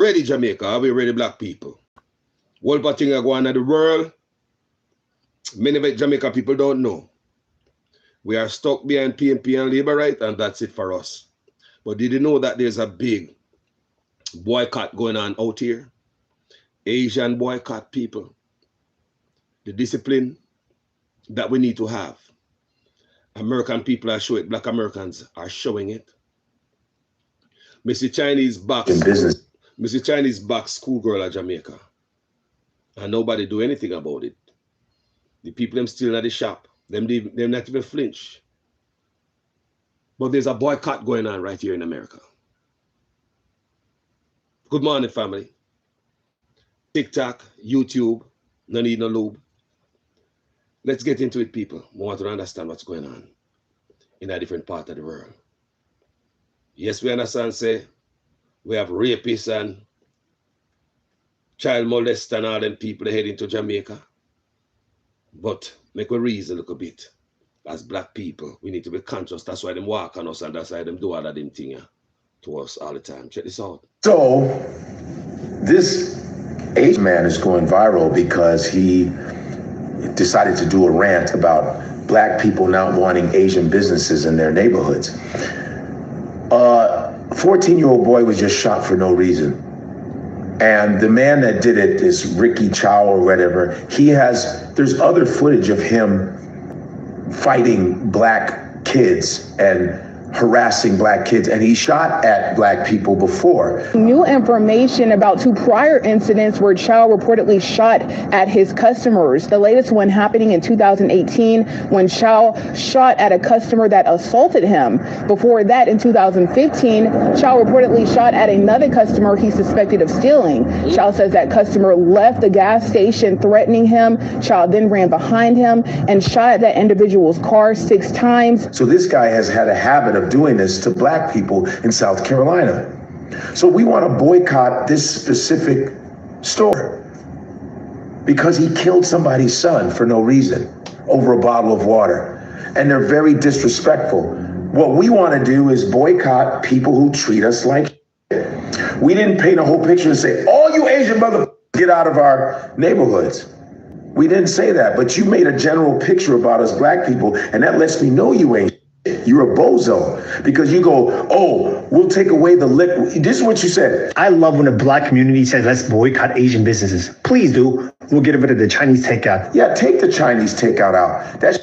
Ready Jamaica, are we ready black people? Whole part thing going on in the world, many of Jamaica people don't know. We are stuck behind PNP and Labour right, and that's it for us. But did you know that there's a big boycott going on out here? Asian boycott, people. The discipline that we need to have. American people are showing it, black Americans are showing it. Mr. Chinese box in business. Mr. Chinese box schoolgirl at Jamaica. And nobody do anything about it. The people them still at the shop. Them not even flinch. But there's a boycott going on right here in America. Good morning, family. TikTok, YouTube, no need no lube. Let's get into it, people. We want to understand what's going on in a different part of the world. Yes, we understand, say, we have rapists and child molesters and all them people heading to Jamaica. But make a reason a little bit. As black people, we need to be conscious. That's why them walk on us and that's why them do all of them things to us all the time. Check this out. So, this Asian man is going viral because he decided to do a rant about black people not wanting Asian businesses in their neighborhoods. A 14-year-old boy was just shot for no reason. And the man that did it is Ricky Chow or whatever. There's other footage of him fighting black kids and harassing black kids, and he shot at black people before. New information about 2 prior incidents where Chow reportedly shot at his customers. The latest one happening in 2018 when Chow shot at a customer that assaulted him. Before that, in 2015, Chow reportedly shot at another customer he suspected of stealing. Chow says that customer left the gas station threatening him. Chow then ran behind him and shot at that individual's car 6 times. So this guy has had a habit of doing this to black people in South Carolina. So we want to boycott this specific store because he killed somebody's son for no reason over a bottle of water. And they're very disrespectful. What we want to do is boycott people who treat us like shit. We didn't paint a whole picture and say, all you Asian motherfuckers get out of our neighborhoods. We didn't say that, but you made a general picture about us black people, and that lets me know you ain't. You're a bozo because you go, oh, we'll take away the liquor. This is what you said. I love when the black community says, let's boycott Asian businesses. Please do. We'll get rid of the Chinese takeout. Yeah, take the Chinese takeout out. That's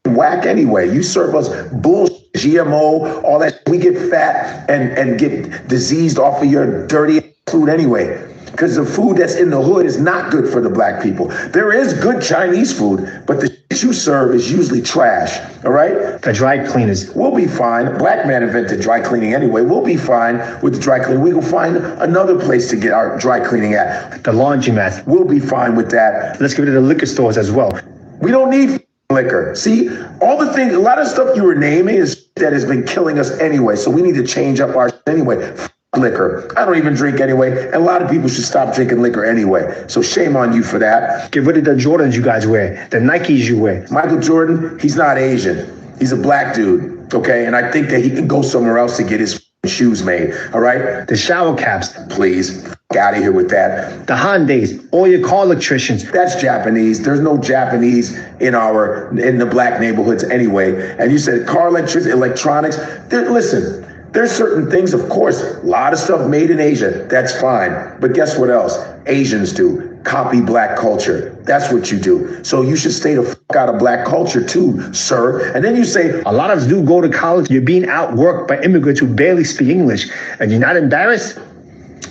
whack anyway. You serve us bullshit, GMO, all that. We get fat and get diseased off of your dirty food anyway. Because the food that's in the hood is not good for the black people. There is good Chinese food, but the shit you serve is usually trash, all right? The dry cleaners. We'll be fine. Black man invented dry cleaning anyway. We'll be fine with the dry cleaning. We will find another place to get our dry cleaning at. The laundromat. We'll be fine with that. Let's get rid of the liquor stores as well. We don't need liquor. See, all the things, a lot of stuff you were naming is that has been killing us anyway. So we need to change up our anyway. Liquor. I don't even drink anyway. And a lot of people should stop drinking liquor anyway. So shame on you for that. Get rid of the Jordans you guys wear, the Nikes you wear. Michael Jordan, he's not Asian. He's a black dude. Okay. And I think that he can go somewhere else to get his shoes made. All right. The shower caps. Please. Get out of here with that. The Hyundais, all your car electricians. That's Japanese. There's no Japanese in the black neighborhoods anyway. And you said car electronics. Listen. There's certain things, of course, a lot of stuff made in Asia. That's fine. But guess what else? Asians do. Copy black culture. That's what you do. So you should stay the fuck out of black culture too, sir. And then you say, a lot of us do go to college. You're being outworked by immigrants who barely speak English. And you're not embarrassed?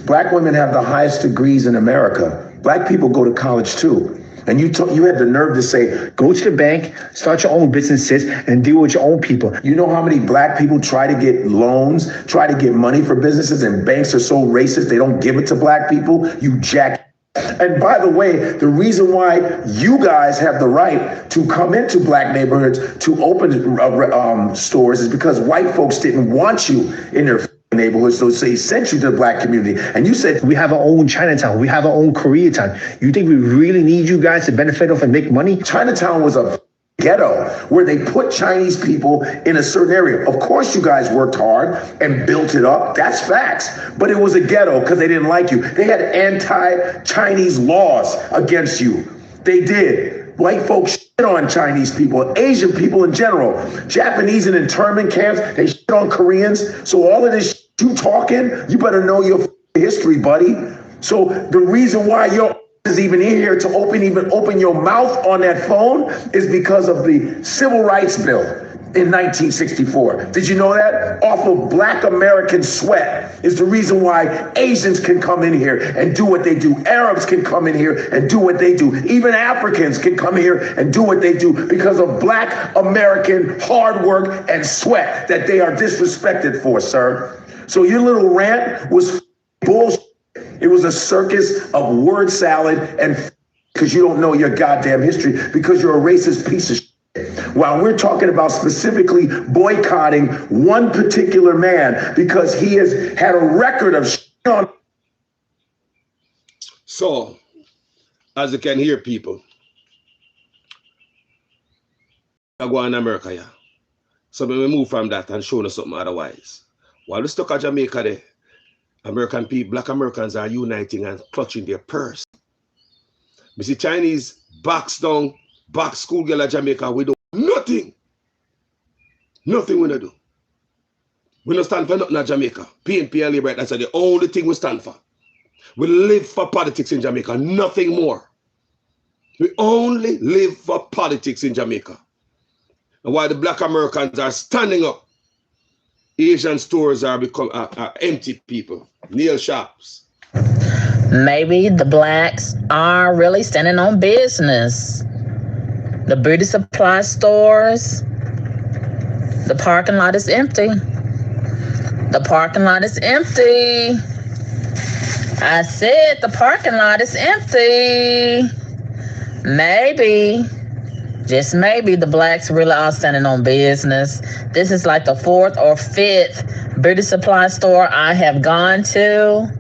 Black women have the highest degrees in America. Black people go to college too. And you had the nerve to say, go to the bank, start your own businesses, and deal with your own people. You know how many black people try to get loans, try to get money for businesses, and banks are so racist they don't give it to black people? You jack. And by the way, the reason why you guys have the right to come into black neighborhoods to open stores is because white folks didn't want you in their neighborhoods, so they sent you to the black community. And you said, we have our own Chinatown, we have our own Koreatown. You think we really need you guys to benefit off and make money? Chinatown was a ghetto where they put Chinese people in a certain area. Of course, you guys worked hard and built it up. That's facts. But it was a ghetto because they didn't like you. They had anti-Chinese laws against you. They did. White folks shit on Chinese people, Asian people in general, Japanese in internment camps. They shit on Koreans. So all of this shit you talking, you better know your history, buddy. So the reason why you're is even in here to even open your mouth on that phone is because of the Civil Rights Bill in 1964. Did you know that? Off of Black American sweat is the reason why Asians can come in here and do what they do. Arabs can come in here and do what they do. Even Africans can come here and do what they do because of Black American hard work and sweat that they are disrespected for, sir. So your little rant was bullshit. It was a circus of word salad and because you don't know your goddamn history because you're a racist piece of shit. While we're talking about specifically boycotting one particular man because he has had a record of shit on. So, as you can hear, people, I go in America, yeah. So when we move from that and show us something otherwise. While we stuck at Jamaica there, American people, Black Americans are uniting and clutching their purse. We see Chinese box down, box school girl at Jamaica, we do nothing. Nothing we don't do. We don't stand for nothing at Jamaica. PNP and Labor, that's the only thing we stand for. We live for politics in Jamaica, nothing more. We only live for politics in Jamaica. And while the Black Americans are standing up, Asian stores are empty, people, nail shops. Maybe the blacks are really standing on business. The beauty supply stores, the parking lot is empty. The parking lot is empty. I said the parking lot is empty. Maybe, just maybe, the blacks really are standing on business. This is like the 4th or 5th beauty supply store I have gone to.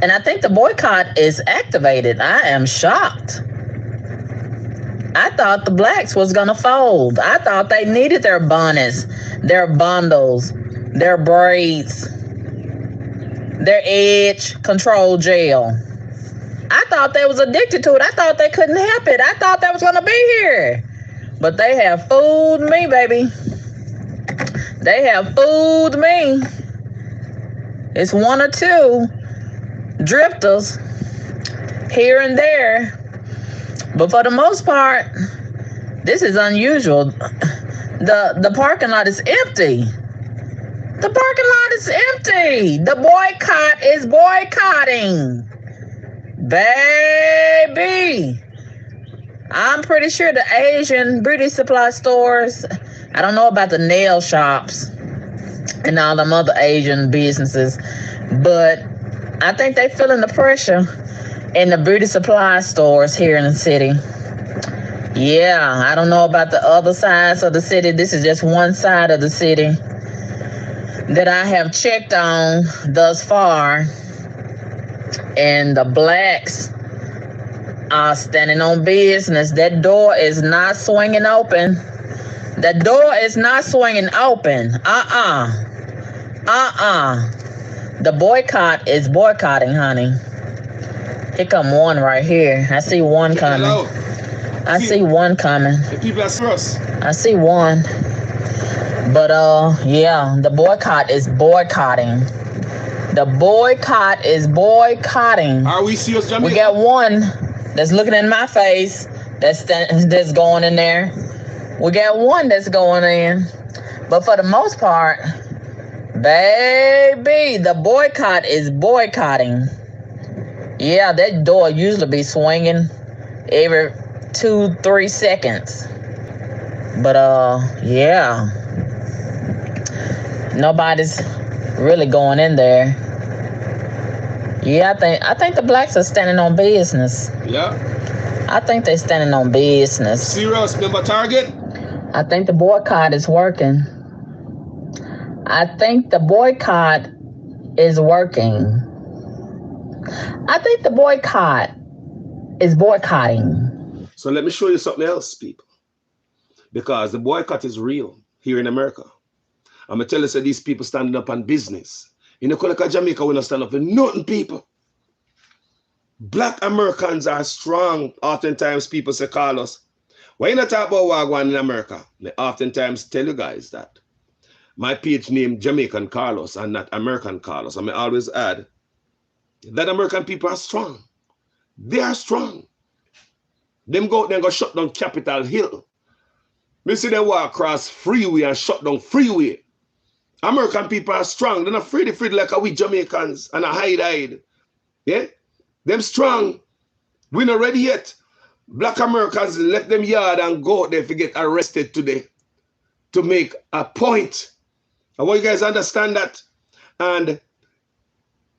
And I think the boycott is activated. I am shocked. I thought the blacks was gonna fold. I thought they needed their bonnets, their bundles, their braids, their edge control gel. I thought they was addicted to it. I thought they couldn't help it. I thought that was gonna be here. But they have fooled me, baby. They have fooled me. It's one or two drifters here and there. But for the most part, this is unusual. The parking lot is empty. The parking lot is empty. The boycott is boycotting. Baby, I'm pretty sure the Asian beauty supply stores, I don't know about the nail shops and all them other Asian businesses, but I think they feeling the pressure in the beauty supply stores here in the city. Yeah, I don't know about the other sides of the city. This is just one side of the city that I have checked on thus far. And the blacks are standing on business. That door is not swinging open. That door is not swinging open. The boycott is boycotting, honey. Here come one right here. I see one coming. I see one coming. The people are serious. I see one. But yeah, the boycott is boycotting. The boycott is boycotting. Are we serious, Jamaica? We got one that's looking in my face that's going in there. We got one that's going in. But for the most part, baby, the boycott is boycotting. Yeah, that door usually be swinging every 2-3 seconds. But yeah, nobody's really going in there. Yeah, I think the blacks are standing on business. Yeah. I think they're standing on business. Serious, member target? I think the boycott is working. I think the boycott is working. I think the boycott is boycotting. So let me show you something else, people. because the boycott is real here in America. I'm going to tell you, so these people standing up on business. In the country of Jamaica, we don't stand up for nothing, people. Black Americans are strong. Oftentimes people say, Carlos, why you not talk about Wagwan in America? They oftentimes tell you guys that. My page name Jamaican Carlos and not American Carlos. I may always add that American people are strong. They are strong. Them go out there and go shut down Capitol Hill. Me see them walk across freeway and shut down freeway. American people are strong. They're not afraid like we Jamaicans and a hide. Yeah? Them strong. We're not ready yet. Black Americans left them yard and go out there to get arrested today to make a point. I want you guys to understand that. And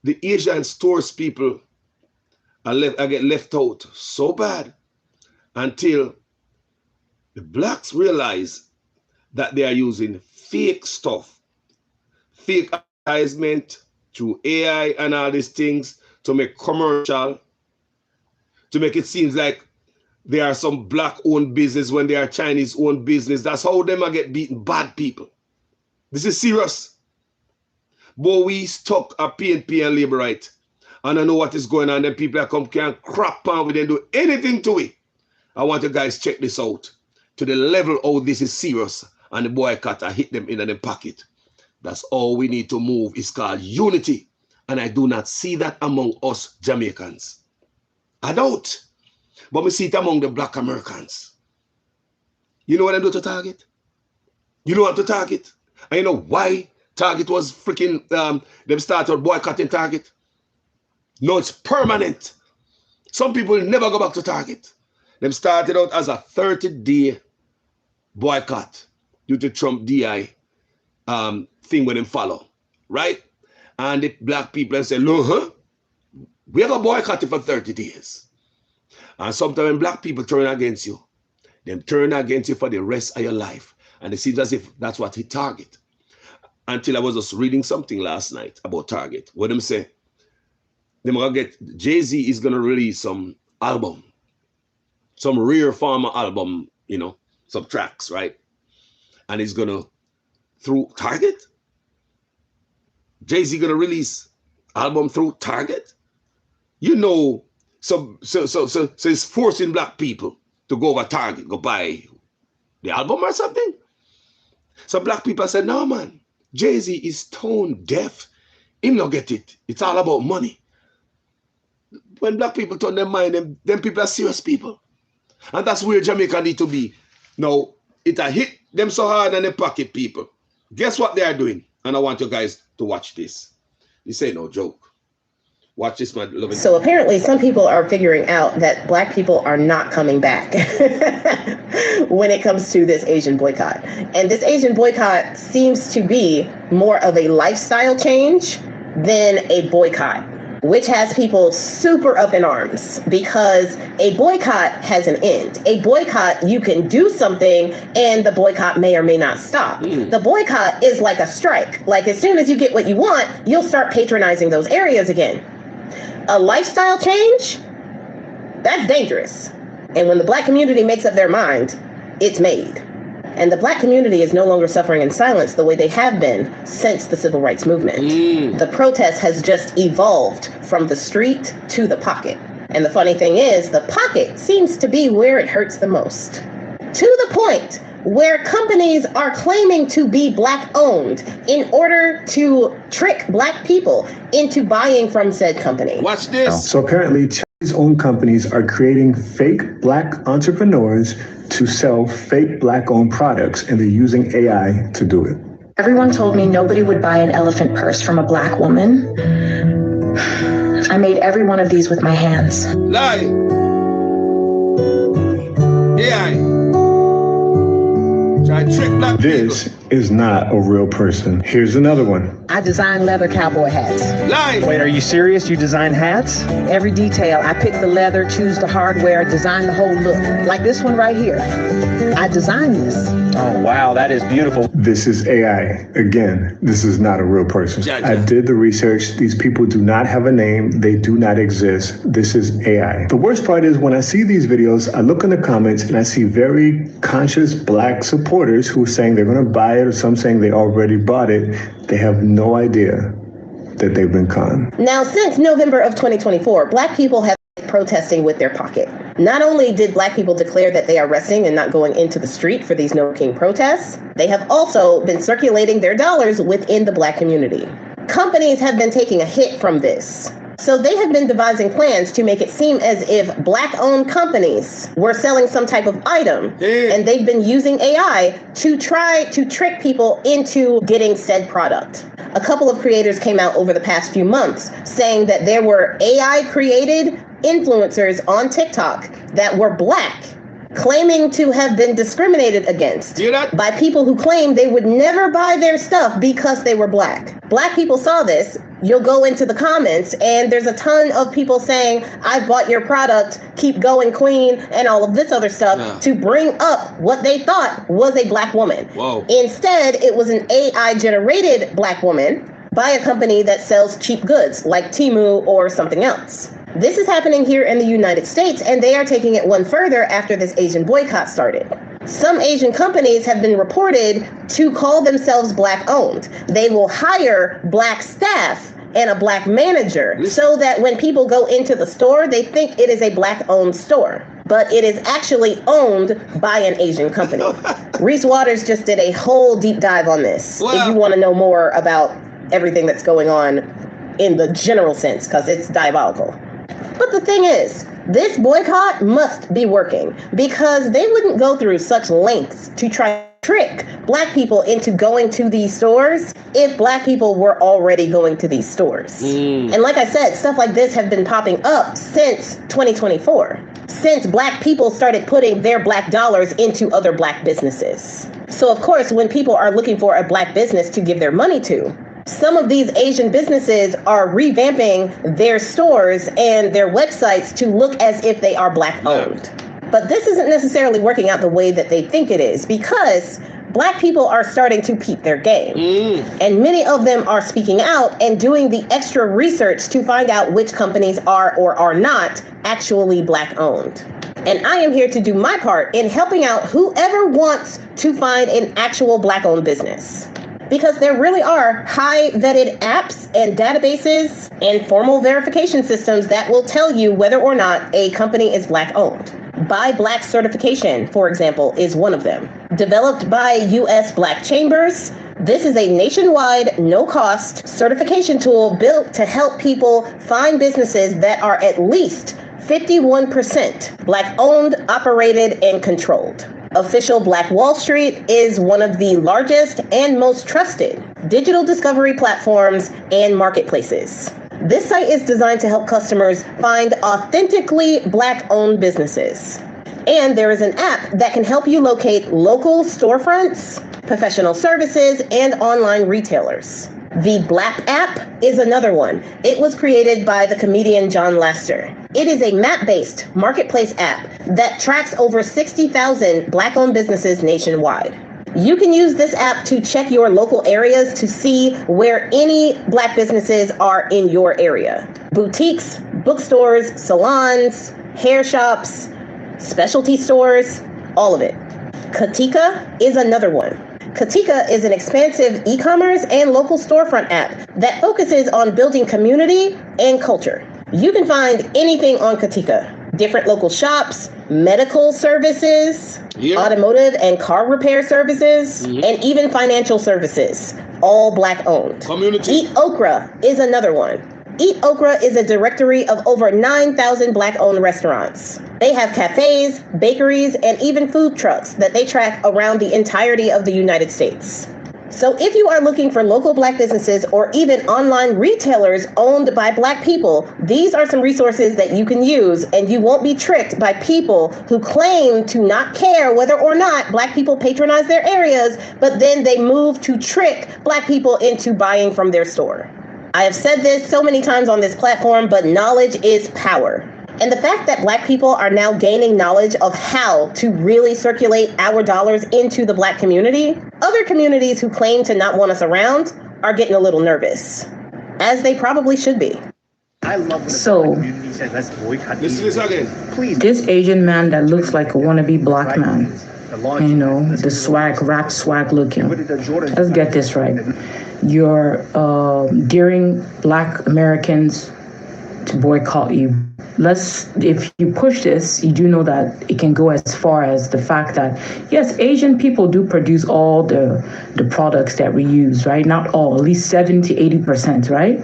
the Asian stores people are get left out so bad until the blacks realize that they are using fake stuff, fake advertisement through AI and all these things to make commercial, to make it seem like they are some black-owned business when they are Chinese-owned business. That's how them are get beaten, bad people. This is serious. But we stuck a PNP and labor right. And I know what is going on. Then people that come can crap on, we didn't do anything to it. I want you guys check this out. To the level of this is serious. And the boycott, I hit them in the pocket. That's all we need to move. It's called unity. And I do not see that among us Jamaicans. I don't. But we see it among the black Americans. You know what I do to Target? You know what to Target? And you know why Target was freaking, them started boycotting Target? No, it's permanent. Some people never go back to Target. Them started out as a 30-day boycott due to Trump DI thing with them follow, right? And the black people say, look, we have a boycott for 30 days. And sometimes when black people turn against you, them turn against you for the rest of your life. And it seems as if that's what he target. Until I was just reading something last night about Target. What them say, them gonna get, Jay-Z is gonna release some album, some rare form of album, you know, some tracks, right? And he's gonna, through Target? Jay-Z gonna release album through Target? You know, so it's forcing black people to go over Target, go buy the album or something. So black people said, no man, Jay-Z is tone deaf. Him not get it. It's all about money. When black people turn their mind, them people are serious people. And that's where Jamaica need to be. Now, it a hit them so hard in the pocket, people. Guess what they are doing? And I want you guys to watch this. This ain't no joke. Watch this, my loving. So apparently some people are figuring out that black people are not coming back when it comes to this Asian boycott. And this Asian boycott seems to be more of a lifestyle change than a boycott, which has people super up in arms because a boycott has an end. A boycott, you can do something and the boycott may or may not stop. The boycott is like a strike. Like as soon as you get what you want, you'll start patronizing those areas again. A lifestyle change, that's dangerous. And when the black community makes up their mind, it's made. And the black community is no longer suffering in silence the way they have been since the civil rights movement. The protest has just evolved from the street to the pocket. And the funny thing is, the pocket seems to be where it hurts the most. To the point where companies are claiming to be black owned in order to trick black people into buying from said company. Watch this. So apparently Chinese-owned companies are creating fake black entrepreneurs to sell fake black-owned products, and they're using AI to do it. Everyone told me nobody would buy an elephant purse from a black woman. I made every one of these with my hands. Lie. AI. Try to trick black This people. is not a real person. Here's another one. I design leather cowboy hats. Live. Wait, are you serious? You design hats? Every detail. I pick the leather, choose the hardware, design the whole look. Like this one right here. I designed this. Oh, wow, that is beautiful. This is AI. Again, this is not a real person. Jah Jah. I did the research. These people do not have a name. They do not exist. This is AI. The worst part is when I see these videos, I look in the comments and I see very conscious Black supporters who are saying they're going to buy it, or some saying they already bought it. They have no idea that they've been conned. Now, since November of 2024, Black people have been protesting with their pocket. Not only did Black people declare that they are resting and not going into the street for these No King protests, they have also been circulating their dollars within the Black community. Companies have been taking a hit from this. So they have been devising plans to make it seem as if Black-owned companies were selling some type of item, and they've been using AI to try to trick people into getting said product. A couple of creators came out over the past few months saying that there were AI-created influencers on TikTok that were Black, claiming to have been discriminated against by people who claimed they would never buy their stuff because they were Black. Black people saw this. You'll go into the comments and there's a ton of people saying, I bought your product, keep going queen, and all of this other stuff to bring up what they thought was a Black woman. Whoa. Instead, it was an AI generated Black woman by a company that sells cheap goods like Temu or something else. This is happening here in the United States, and they are taking it one further after this Asian boycott started. Some Asian companies have been reported to call themselves Black owned. They will hire Black staff and a Black manager so that when people go into the store, they think it is a Black owned store, but it is actually owned by an Asian company. Reese Waters just did a whole deep dive on this. Wow. If you want to know more about everything that's going on in the general sense, because it's diabolical. But the thing is, this boycott must be working because they wouldn't go through such lengths to try to trick Black people into going to these stores if Black people were already going to these stores. And like I said, stuff like this have been popping up since 2024, since Black people started putting their Black dollars into other Black businesses. So of course, when people are looking for a Black business to give their money to, some of these Asian businesses are revamping their stores and their websites to look as if they are Black owned. But this isn't necessarily working out the way that they think it is because Black people are starting to peep their game. And many of them are speaking out and doing the extra research to find out which companies are or are not actually Black owned. And I am here to do my part in helping out whoever wants to find an actual Black owned business. Because there really are high vetted apps and databases and formal verification systems that will tell you whether or not a company is Black owned. Buy Black certification, for example, is one of them. Developed by U.S. Black Chambers, this is a nationwide, no-cost certification tool built to help people find businesses that are at least 51% Black owned, operated, and controlled. Official Black Wall Street is one of the largest and most trusted digital discovery platforms and marketplaces. This site is designed to help customers find authentically Black-owned businesses. And there is an app that can help you locate local storefronts, professional services, and online retailers. The Black app is another one. It was created by the comedian John Laster. It is a map-based marketplace app that tracks over 60,000 Black-owned businesses nationwide. You can use this app to check your local areas to see where any Black businesses are in your area. Boutiques, bookstores, salons, hair shops, specialty stores, all of it. Katika is another one. Katika is an expansive e-commerce and local storefront app that focuses on building community and culture. You can find anything on Katika. Different local shops, medical services, automotive and car repair services, and even financial services, all Black owned. Community. Eat Okra is another one. Eat Okra is a directory of over 9,000 Black owned restaurants. They have cafes, bakeries, and even food trucks that they track around the entirety of the United States. So if you are looking for local Black businesses or even online retailers owned by Black people, these are some resources that you can use, and you won't be tricked by people who claim to not care whether or not Black people patronize their areas, but then they move to trick Black people into buying from their store. I have said this so many times on this platform, but knowledge is power. And the fact that Black people are now gaining knowledge of how to really circulate our dollars into the Black community, other communities who claim to not want us around are getting a little nervous, as they probably should be. I love when So, the community says, let's boycott Listen to this again. Please. this Asian man that looks like a wannabe Black man, you know, the swag, rap swag looking. Let's get this right. You're daring Black Americans to boycott you. If you push this, you do know that it can go as far as the fact that, yes, Asian people do produce all the products that we use, right? Not all, at least 70 to 80%, right?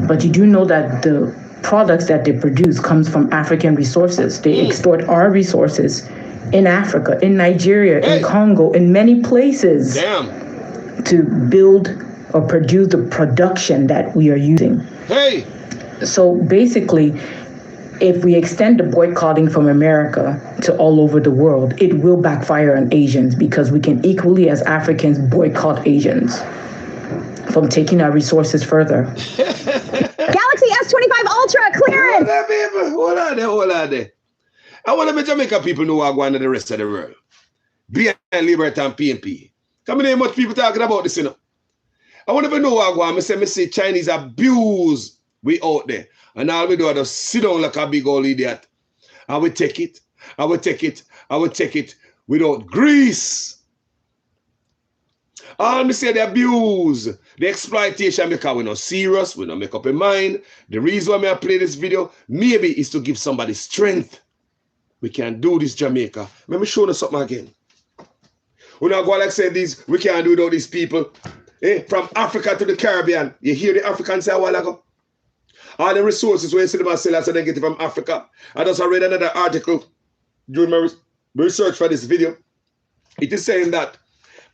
But you do know that the products that they produce comes from African resources. They extort our resources in Africa, in Nigeria, in Congo, in many places to build or produce the production that we are using. So basically, if we extend the boycotting from America to all over the world, it will backfire on Asians, because we can equally as Africans boycott Asians from taking our resources further. Galaxy S25 Ultra clearance. Hold on there. I want to make Jamaica people know what going to the rest of the world. BN Liberty and PNP. Come in, much people talking about this, you know. I want to know what going. I say Chinese abuse we out there. And all we do is just sit down like a big old idiot. I will take it. I will take it. I will take it without grease. All me say the abuse, the exploitation, because we're not serious, we don't make up a mind. The reason why I play this video, maybe is to give somebody strength. We can do this, Jamaica. Let me show you something again. We're not going like say this, we can't do without these people. From Africa to the Caribbean. You hear the Africans say a while ago? All the resources when you see them sell, so they get it from Africa. I just read another article during my research for this video. It is saying that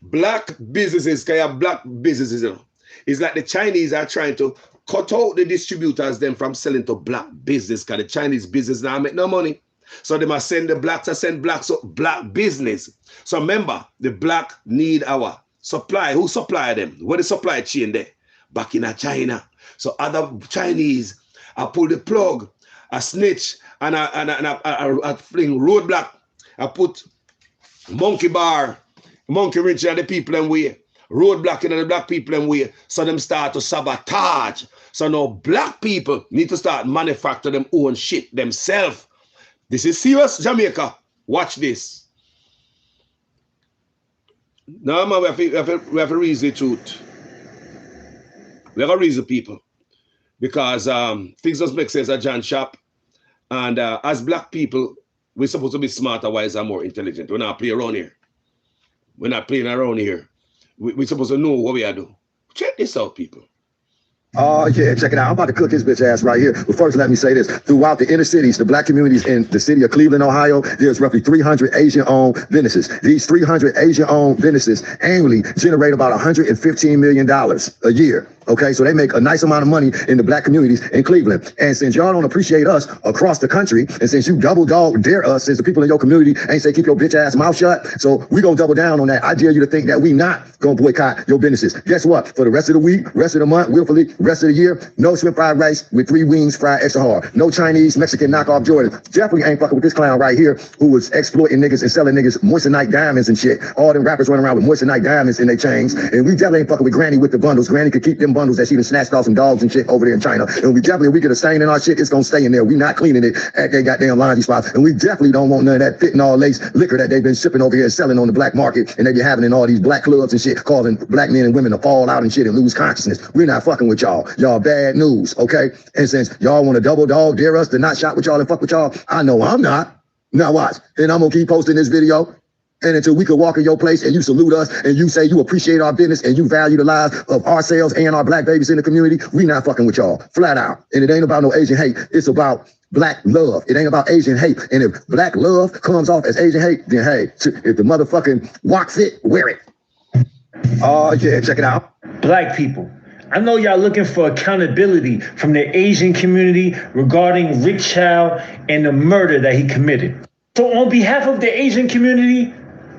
Black businesses, Black businesses, you know, it's like the Chinese are trying to cut out the distributors them from selling to Black business, because the Chinese business now make no money. So they must send the Blacks and send Blacks to Black business. So remember, the Black need our supply. Who supply them? What is the supply chain there? Back in China. So other Chinese, I pull the plug, I snitch, and I fling roadblock. I put monkey bar, monkey wrench and the people in way, roadblocking and the Black people in way. So them start to sabotage. So now Black people need to start manufacture them own shit themselves. This is serious, Jamaica. Watch this. Now, man, we have to reason the truth. We have to reason people. Because things just make sense at John Shop. And as Black people, we're supposed to be smarter, wiser, more intelligent. We're not playing around here. We're not playing around here. We're supposed to know what we are doing. Check this out, people. Oh, yeah, check it out. I'm about to cook his bitch ass right here. But first, let me say this. Throughout the inner cities, the Black communities in the city of Cleveland, Ohio, there's roughly 300 Asian-owned businesses. These 300 Asian-owned businesses annually generate about $115 million a year. Okay, so they make a nice amount of money in the Black communities in Cleveland. And since y'all don't appreciate us across the country, and since you double dog dare us, since the people in your community ain't say keep your bitch ass mouth shut, so we gonna double down on that. I dare you to think that we not gonna boycott your businesses. Guess what? For the rest of the week, rest of the month, willfully, rest of the year, no shrimp fried rice with 3 wings fried extra hard. No Chinese, Mexican knockoff Jordan. Definitely ain't fucking with this clown right here who was exploiting niggas and selling niggas moissanite diamonds and shit. All them rappers running around with moissanite diamonds in their chains. And we definitely ain't fucking with Granny with the bundles. Granny could keep them bundles that she done snatched off some dogs and shit over there in China. And we definitely, if we get a stain in our shit, it's gonna stay in there. We not cleaning it at their goddamn laundry spots. And we definitely don't want none of that fentanyl lace liquor that they've been shipping over here and selling on the black market. And they be having in all these black clubs and shit, causing Black men and women to fall out and shit and lose consciousness. We're not fucking with y'all. Y'all bad news, okay? And since y'all want to double dog dare us to not shop with y'all and fuck with y'all, I know I'm not. Now watch. And I'm gonna keep posting this video. And until we could walk in your place and you salute us and you say you appreciate our business and you value the lives of ourselves and our Black babies in the community, we not fucking with y'all, flat out. And it ain't about no Asian hate. It's about Black love. It ain't about Asian hate. And if Black love comes off as Asian hate, then hey, if the motherfucking walk fit, wear it. Oh, yeah, check it out. Black people, I know y'all looking for accountability from the Asian community regarding Rick Chow and the murder that he committed. So on behalf of the Asian community,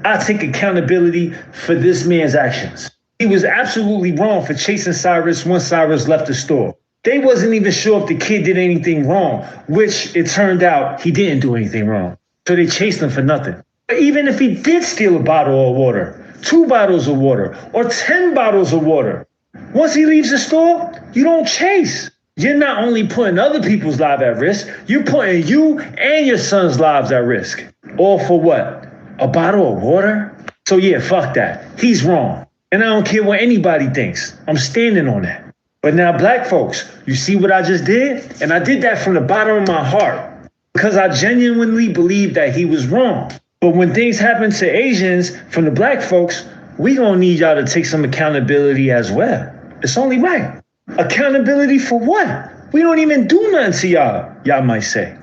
I take accountability for this man's actions. He was absolutely wrong for chasing Cyrus once Cyrus left the store. They wasn't even sure if the kid did anything wrong, which it turned out he didn't do anything wrong. So they chased him for nothing. But even if he did steal a bottle of water, 2 bottles of water, or 10 bottles of water, once he leaves the store, you don't chase. You're not only putting other people's lives at risk, you're putting you and your son's lives at risk. All for what? A bottle of water? So yeah, fuck that. He's wrong. And I don't care what anybody thinks. I'm standing on that. But now, black folks, you see what I just did? And I did that from the bottom of my heart because I genuinely believe that he was wrong. But when things happen to Asians from the black folks, we gonna need y'all to take some accountability as well. It's only right. Accountability for what? We don't even do nothing to y'all might say.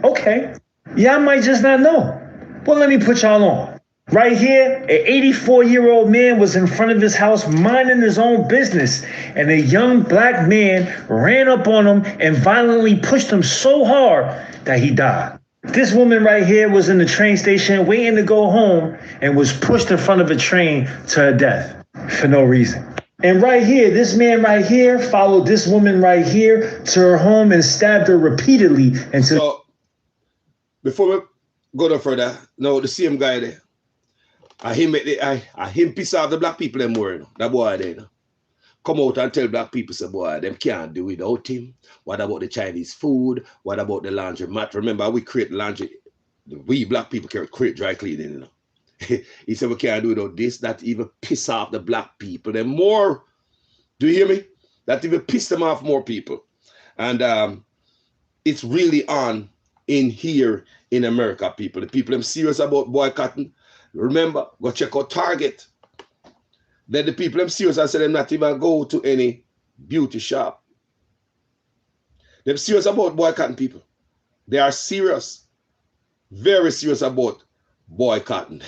Okay, y'all might just not know. Well, let me put y'all on. Right here, an 84-year-old man was in front of his house minding his own business, and a young black man ran up on him and violently pushed him so hard that he died. This woman right here was in the train station waiting to go home and was pushed in front of a train to her death for no reason. And right here, this man right here followed this woman right here to her home and stabbed her repeatedly until... So, before we go no further, no, the same guy there, I him piss off the black people them more, you know, that boy there, you know. Come out and tell black people, say, boy, them can't do without him. What about the Chinese food? What about the laundromat? Remember, we create laundry. We black people can create dry cleaning, you know. He said we can't do without this. That even piss off the black people. Them more, do you hear me? That even piss them off more people. And it's really on in here in America, people. The people them serious about boycotting. Remember, go check out Target. Then the people them serious and say them not even go to any beauty shop. They're serious about boycotting people. They are serious, very serious about boycotting.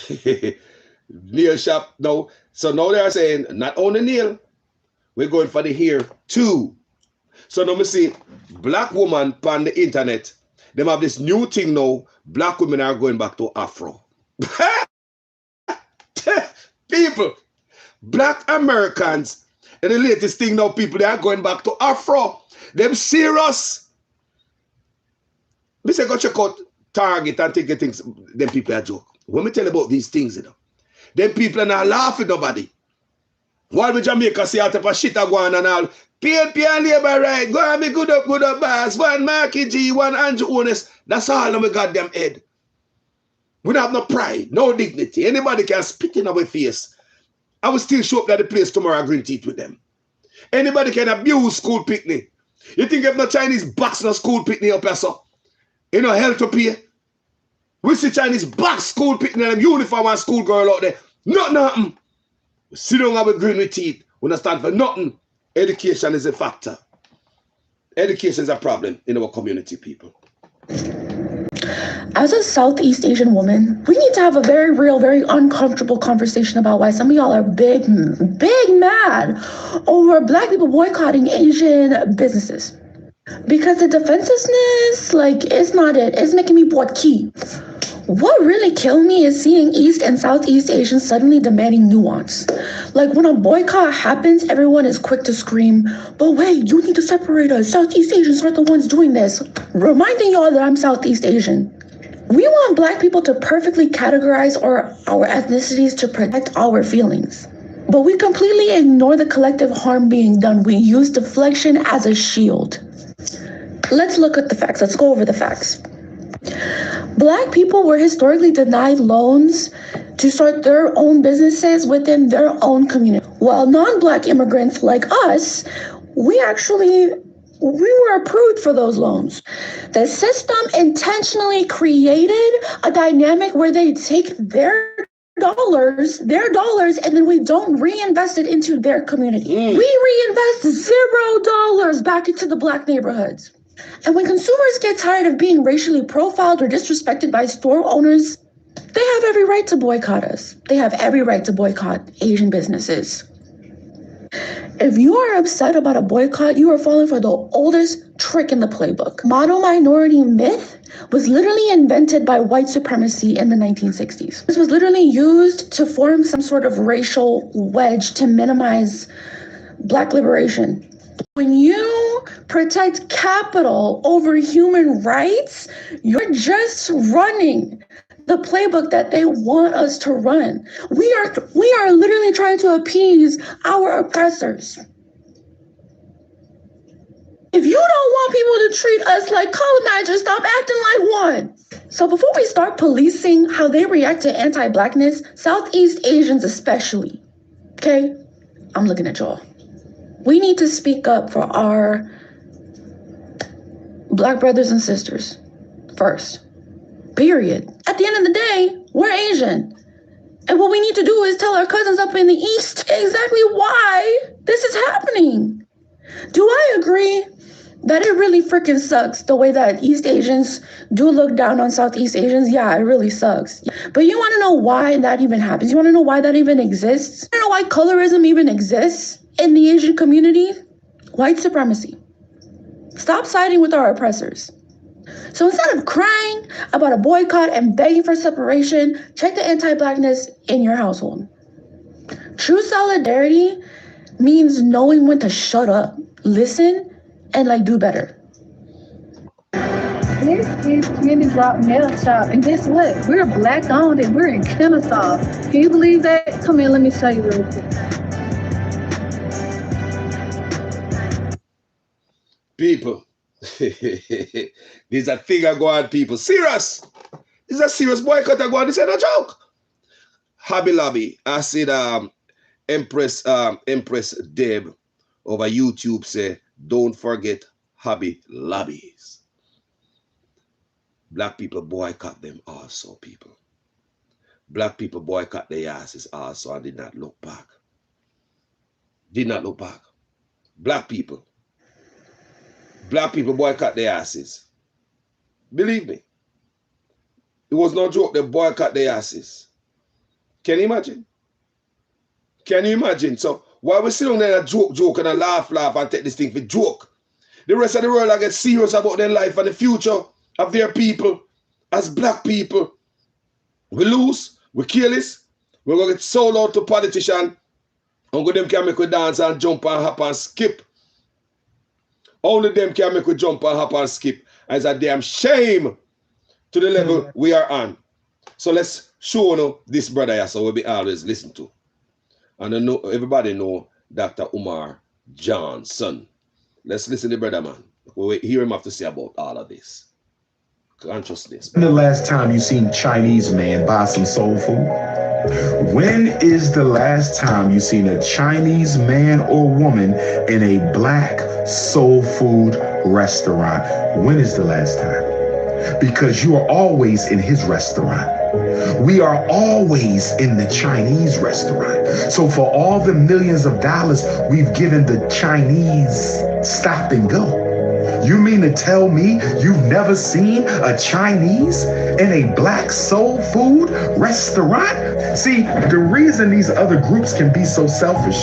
Nail shop now. So now they are saying not only nail, we're going for the hair too. So now we see black woman on the internet. They have this new thing now. Black women are going back to Afro. People, black Americans, and the latest thing now, people, they are going back to Afro. Them serious. Me say go check out Target and take the things. Them people are joke. When me tell you about these things, you know, them people are not laughing nobody. While we Jamaica see out of a shit are going and all, PNP and labor right, go and be good up, boss. One Marky G, one Andrew Honest. That's all on my goddamn head. We don't have no pride, no dignity. Anybody can spit in our face. I will still show up at the place tomorrow and green teeth with them. Anybody can abuse school picnic. You think if no Chinese box no school picnic up here, so? You know, hell to pay. We see Chinese box school picnic and uniform and school girl out there. Nothing. We sit down with green with teeth. We don't stand for nothing. Education is a factor. Education is a problem in our community, people. As a Southeast Asian woman, we need to have a very real, very uncomfortable conversation about why some of y'all are big mad over black people boycotting Asian businesses. Because the defensiveness, like, it's not it. It's making me bored key. What really killed me is seeing East and Southeast Asians suddenly demanding nuance. Like, when a boycott happens, everyone is quick to scream, but wait, you need to separate us. Southeast Asians are the ones doing this. Reminding y'all that I'm Southeast Asian. We want black people to perfectly categorize our ethnicities to protect our feelings. But we completely ignore the collective harm being done. We use deflection as a shield. Let's look at the facts. Let's go over the facts. Black people were historically denied loans to start their own businesses within their own community. While non-black immigrants like us, we were approved for those loans. The system intentionally created a dynamic where they take their dollars, and then we don't reinvest it into their community. We reinvest $0 back into the black neighborhoods. And when consumers get tired of being racially profiled or disrespected by store owners, They have every right to boycott us. They have every right to boycott Asian businesses. If you are upset about a boycott, you are falling for the oldest trick in the playbook. Mono minority myth was literally invented by white supremacy in the 1960s. This was literally used to form some sort of racial wedge to minimize Black liberation. When you protect capital over human rights, you're just running the playbook that they want us to run. We are literally trying to appease our oppressors. If you don't want people to treat us like colonizers, stop acting like one. So before we start policing how they react to anti-Blackness, Southeast Asians especially, okay? I'm looking at y'all. We need to speak up for our Black brothers and sisters first, period. At the end of the day, we're Asian. And what we need to do is tell our cousins up in the East exactly why this is happening. Do I agree that it really freaking sucks the way that East Asians do look down on Southeast Asians? Yeah, it really sucks. But you want to know why that even happens? You want to know why that even exists? You know why colorism even exists in the Asian community? White supremacy. Stop siding with our oppressors. So instead of crying about a boycott and begging for separation, check the anti-Blackness in your household. True solidarity means knowing when to shut up, listen, and do better. This is Candy Drop Nail Shop, and guess what? We're Black owned and we're in Kennesaw. Can you believe that? Come here, let me show you real quick. People, these are thing I go on, people. Serious. This is a serious boycott I go on. This ain't a joke. Hobby Lobby. I said Empress Deb over YouTube say, don't forget Hobby Lobbies. Black people boycott them also, people. Black people boycott their asses also and did not look back. Did not look back. Black people boycott their asses. Believe me. It was no joke, they boycott their asses. Can you imagine? Can you imagine? So while we sit on there and joke and laugh and take this thing for joke, the rest of the world I get serious about their life and the future of their people. As black people, we lose, we careless, we're going to get sold out to politicians, and them can make we dance and jump and hop and skip. Only them can make we jump and hop and skip. It's a damn shame to the level we are on. So let's show you this brother here, so we'll be always listen to. And I know everybody know Dr. Umar Johnson. Let's listen to the brother, man. We'll hear him have to say about all of this. Consciousness. When the last time you seen Chinese man buy some soul food? When is the last time you seen a Chinese man or woman in a black soul food restaurant? When is the last time? Because you are always in his restaurant. We are always in the Chinese restaurant. So for all the millions of dollars we've given the Chinese stop and go, you mean to tell me you've never seen a Chinese in a black soul food restaurant? See, the reason these other groups can be so selfish,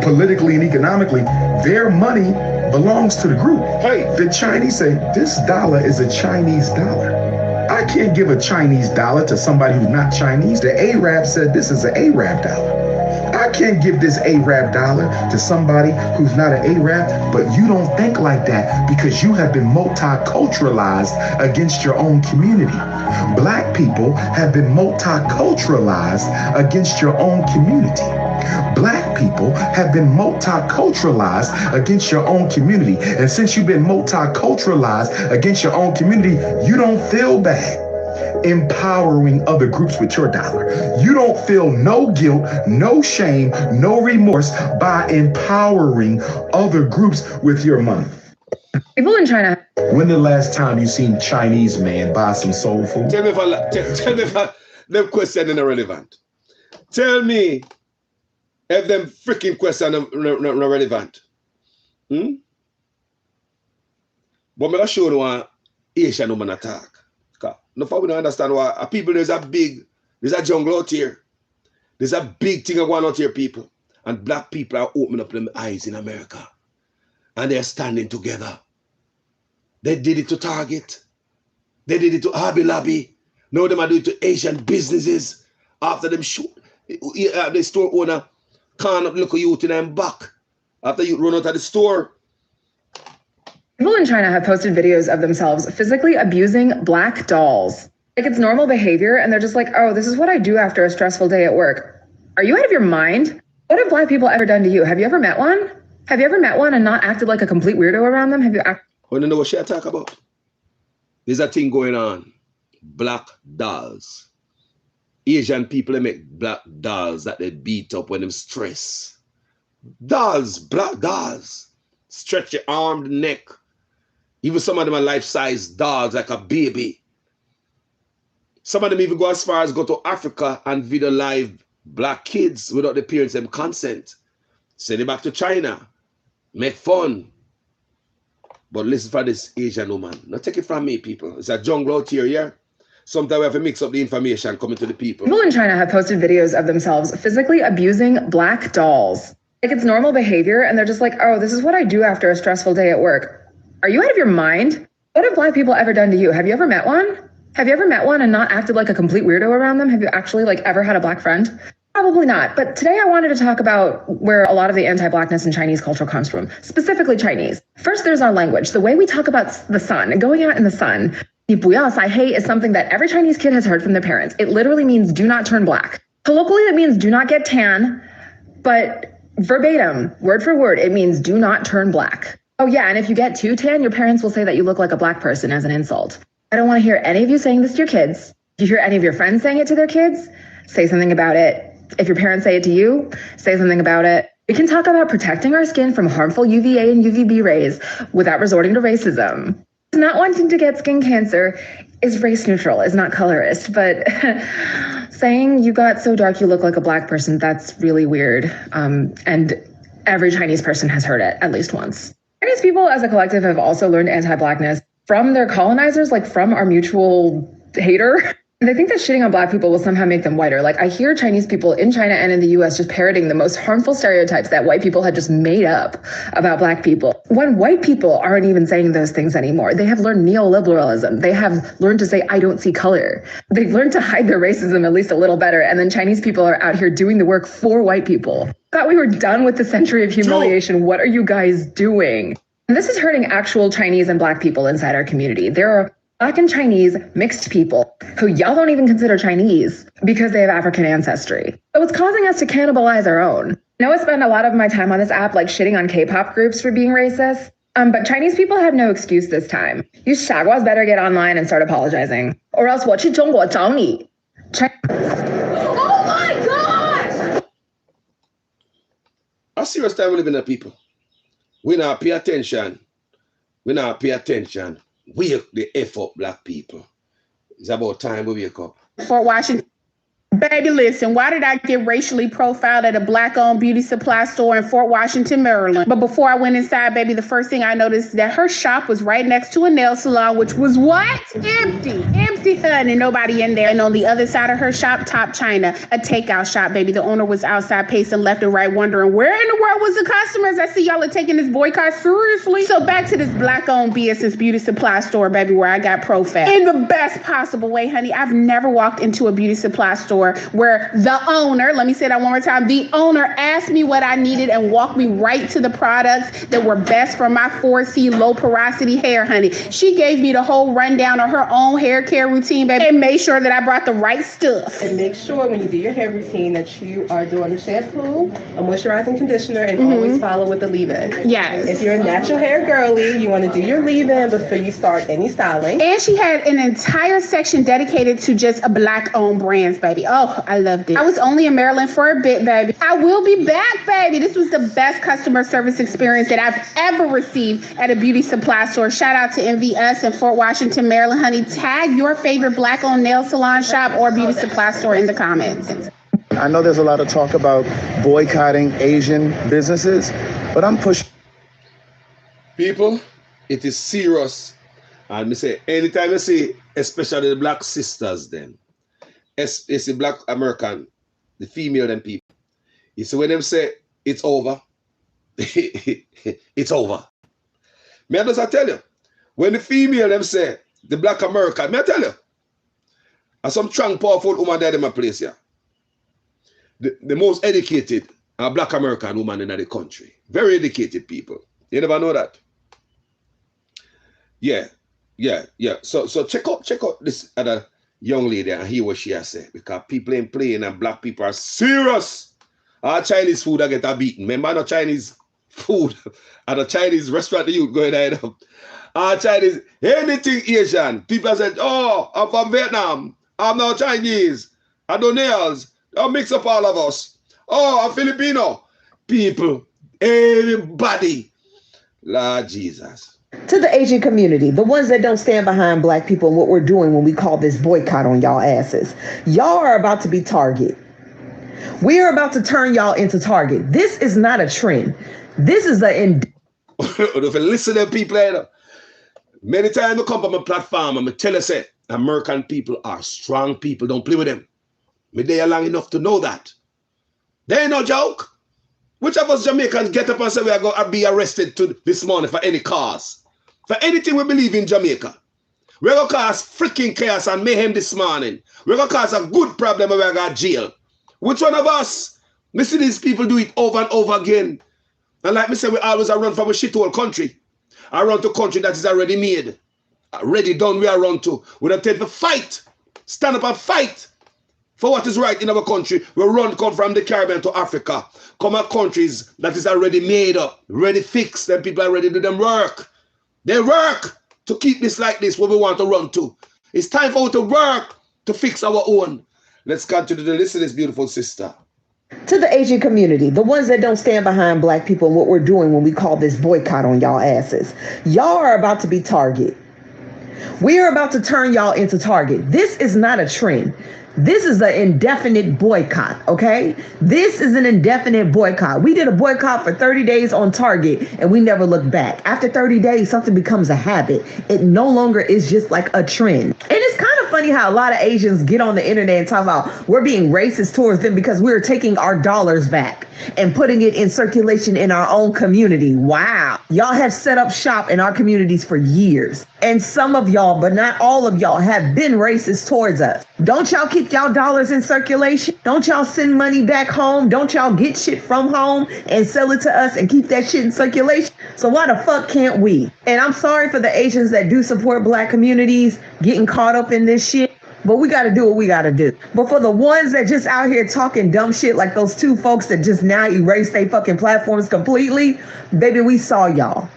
politically and economically, their money belongs to the group. Hey, the Chinese say, this dollar is a Chinese dollar. I can't give a Chinese dollar to somebody who's not Chinese. The Arab said this is an Arab dollar. I can't give this Arab dollar to somebody who's not an Arab, but you don't think like that because you have been multiculturalized against your own community. Black people have been multiculturalized against your own community. Black people have been multiculturalized against your own community. And since you've been multiculturalized against your own community, you don't feel bad empowering other groups with your dollar. You don't feel no guilt, no shame, no remorse by empowering other groups with your money. People in China. When the last time you seen Chinese man buy some soul food? Tell me if them questions are relevant. Tell me if them freaking questions are relevant. But I'm show you one Asian woman attack. No, for we don't understand why. People, there's a jungle out here. There's a big thing going out here, people. And black people are opening up them eyes in America. And they're standing together. They did it to Target. They did it to Hobby Lobby. Now they are doing it to Asian businesses. After them shoot, the store owner can't look at youth in them back. After you run out of the store. People in China have posted videos of themselves physically abusing black dolls. Like it's normal behavior, and they're just like, oh, this is what I do after a stressful day at work. Are you out of your mind? What have black people ever done to you? Have you ever met one? Have you ever met one and not acted like a complete weirdo around them? Have you Want to know what she talk about? There's a thing going on. Black dolls. Asian people, they make black dolls that they beat up when them stress. Dolls, black dolls. Stretch your arm, the neck. Even some of them are life-size dolls, like a baby. Some of them even go as far as go to Africa and video live black kids without the parents' consent. Send it back to China. Make fun. But listen for this Asian woman. Not take it from me, people. It's a jungle out here, yeah? Sometimes we have to mix up the information coming to the people. People in China have posted videos of themselves physically abusing black dolls. Like it's normal behavior, and they're just like, oh, this is what I do after a stressful day at work. Are you out of your mind? What have black people ever done to you? Have you ever met one? Have you ever met one and not acted like a complete weirdo around them? Have you actually ever had a black friend? Probably not. But today I wanted to talk about where a lot of the anti-blackness in Chinese culture comes from, specifically Chinese. First, there's our language. The way we talk about the sun, going out in the sun. 你不要晒黑 is something that every Chinese kid has heard from their parents. It literally means do not turn black. Colloquially, it means do not get tan, but verbatim, word for word, it means do not turn black. Oh yeah, and if you get too tan, your parents will say that you look like a black person as an insult. I don't want to hear any of you saying this to your kids. If you hear any of your friends saying it to their kids, say something about it. If your parents say it to you, say something about it. We can talk about protecting our skin from harmful UVA and UVB rays without resorting to racism. Not wanting to get skin cancer is race neutral, is not colorist, but saying you got so dark you look like a black person, that's really weird. And every Chinese person has heard it at least once. Chinese people as a collective have also learned anti-blackness from their colonizers, from our mutual hater. They think that shitting on black people will somehow make them whiter. I hear Chinese people in China and in the US just parroting the most harmful stereotypes that white people had just made up about black people. When white people aren't even saying those things anymore, they have learned neoliberalism. They have learned to say, I don't see color. They've learned to hide their racism at least a little better. And then Chinese people are out here doing the work for white people. Thought we were done with the century of humiliation. What are you guys doing? And this is hurting actual Chinese and black people inside our community. There are Black and Chinese mixed people who y'all don't even consider Chinese because they have African ancestry. So it's causing us to cannibalize our own. I know I spend a lot of my time on this app shitting on K-pop groups for being racist, but Chinese people have no excuse this time. You shaguas better get online and start apologizing, or else 我去中国找你. Oh my gosh! A serious time we live in the people. We not pay attention. We not pay attention. Wake the F up, black people. It's about time we wake up. Fort Washington. Baby, listen, why did I get racially profiled at a black-owned beauty supply store in Fort Washington, Maryland? But before I went inside, baby, the first thing I noticed is that her shop was right next to a nail salon, which was what? Empty, honey, nobody in there. And on the other side of her shop, Top China, a takeout shop, baby. The owner was outside pacing left and right, wondering where in the world was the customers? I see y'all are taking this boycott seriously. So back to this black-owned BS's beauty supply store, baby, where I got profiled. In the best possible way, honey. I've never walked into a beauty supply store where the owner, let me say that one more time, the owner asked me what I needed and walked me right to the products that were best for my 4C low porosity hair, honey. She gave me the whole rundown of her own hair care routine, baby, and made sure that I brought the right stuff. And make sure when you do your hair routine that you are doing the shampoo, a moisturizing conditioner, and always follow with the leave-in. Yes. If you're a natural hair girly, you want to do your leave-in before you start any styling. And she had an entire section dedicated to just a black-owned brands, baby. Oh, I loved it. I was only in Maryland for a bit, baby. I will be back, baby. This was the best customer service experience that I've ever received at a beauty supply store. Shout out to MVS in Fort Washington, Maryland, honey. Tag your favorite black-owned nail salon shop or beauty supply store in the comments. I know there's a lot of talk about boycotting Asian businesses, but I'm pushing. People, it is serious. And me say, anytime you see, especially the black sisters then, it's the black American, the female them people, you see when them say, it's over, it's over. May I just tell you, when the female them say, the black American, may I tell you, are some strong, powerful woman there in my place here. The most educated black American woman in the country. Very educated people. You never know that. Yeah. So check out this other young lady and hear what she has said. Because people ain't playing and black people are serious. Our Chinese food I get a beaten. Remember no Chinese food at a Chinese restaurant the youth going there. Our Chinese, anything Asian. People said, oh, I'm from Vietnam. I'm not Chinese. I don't nails. I'll mix up all of us. Oh, I'm Filipino. People, everybody. Lord Jesus. To the Asian community, the ones that don't stand behind black people and what we're doing when we call this boycott on y'all asses. Y'all are about to be target. We are about to turn y'all into target. This is not a trend. This is a... If you listen to people, many times I come on my platform and I tell you, say, American people are strong people. Don't play with them. Me they are long enough to know that. They ain't no joke. Which of us Jamaicans get up and say we are going to be arrested this morning for any cause? For anything we believe in Jamaica. We're going to cause freaking chaos and mayhem this morning. We're going to cause a good problem when we go to jail. Which one of us? Me see these people do it over and over again. And like me say, we always run from a shithole country. I run to a country that is already made. Already done, we are run to. We don't take the fight. Stand up and fight for what is right in our country. We come from the Caribbean to Africa. Come at countries that is already made up, ready fixed, then people are ready to do them work. They work to keep this like this, what we want to run to. It's time for us to work to fix our own. Let's continue to listen to this beautiful sister. To the Asian community, the ones that don't stand behind black people and what we're doing when we call this boycott on y'all asses. Y'all are about to be target. We are about to turn y'all into target. This is not a trend. This is an indefinite boycott, okay? This is an indefinite boycott. We did a boycott for 30 days on Target and we never looked back. After 30 days, something becomes a habit. It no longer is just like a trend. And it's kind of funny how a lot of Asians get on the internet and talk about we're being racist towards them because we're taking our dollars back and putting it in circulation in our own community. Wow. Y'all have set up shop in our communities for years. And some of y'all, but not all of y'all, have been racist towards us. Don't y'all keep y'all dollars in circulation? Don't y'all send money back home? Don't y'all get shit from home and sell it to us and keep that shit in circulation? So why the fuck can't we? And I'm sorry for the Asians that do support black communities getting caught up in this shit. But we got to do what we got to do. But for the ones that just out here talking dumb shit like those two folks that just now erased their fucking platforms completely, baby, we saw y'all.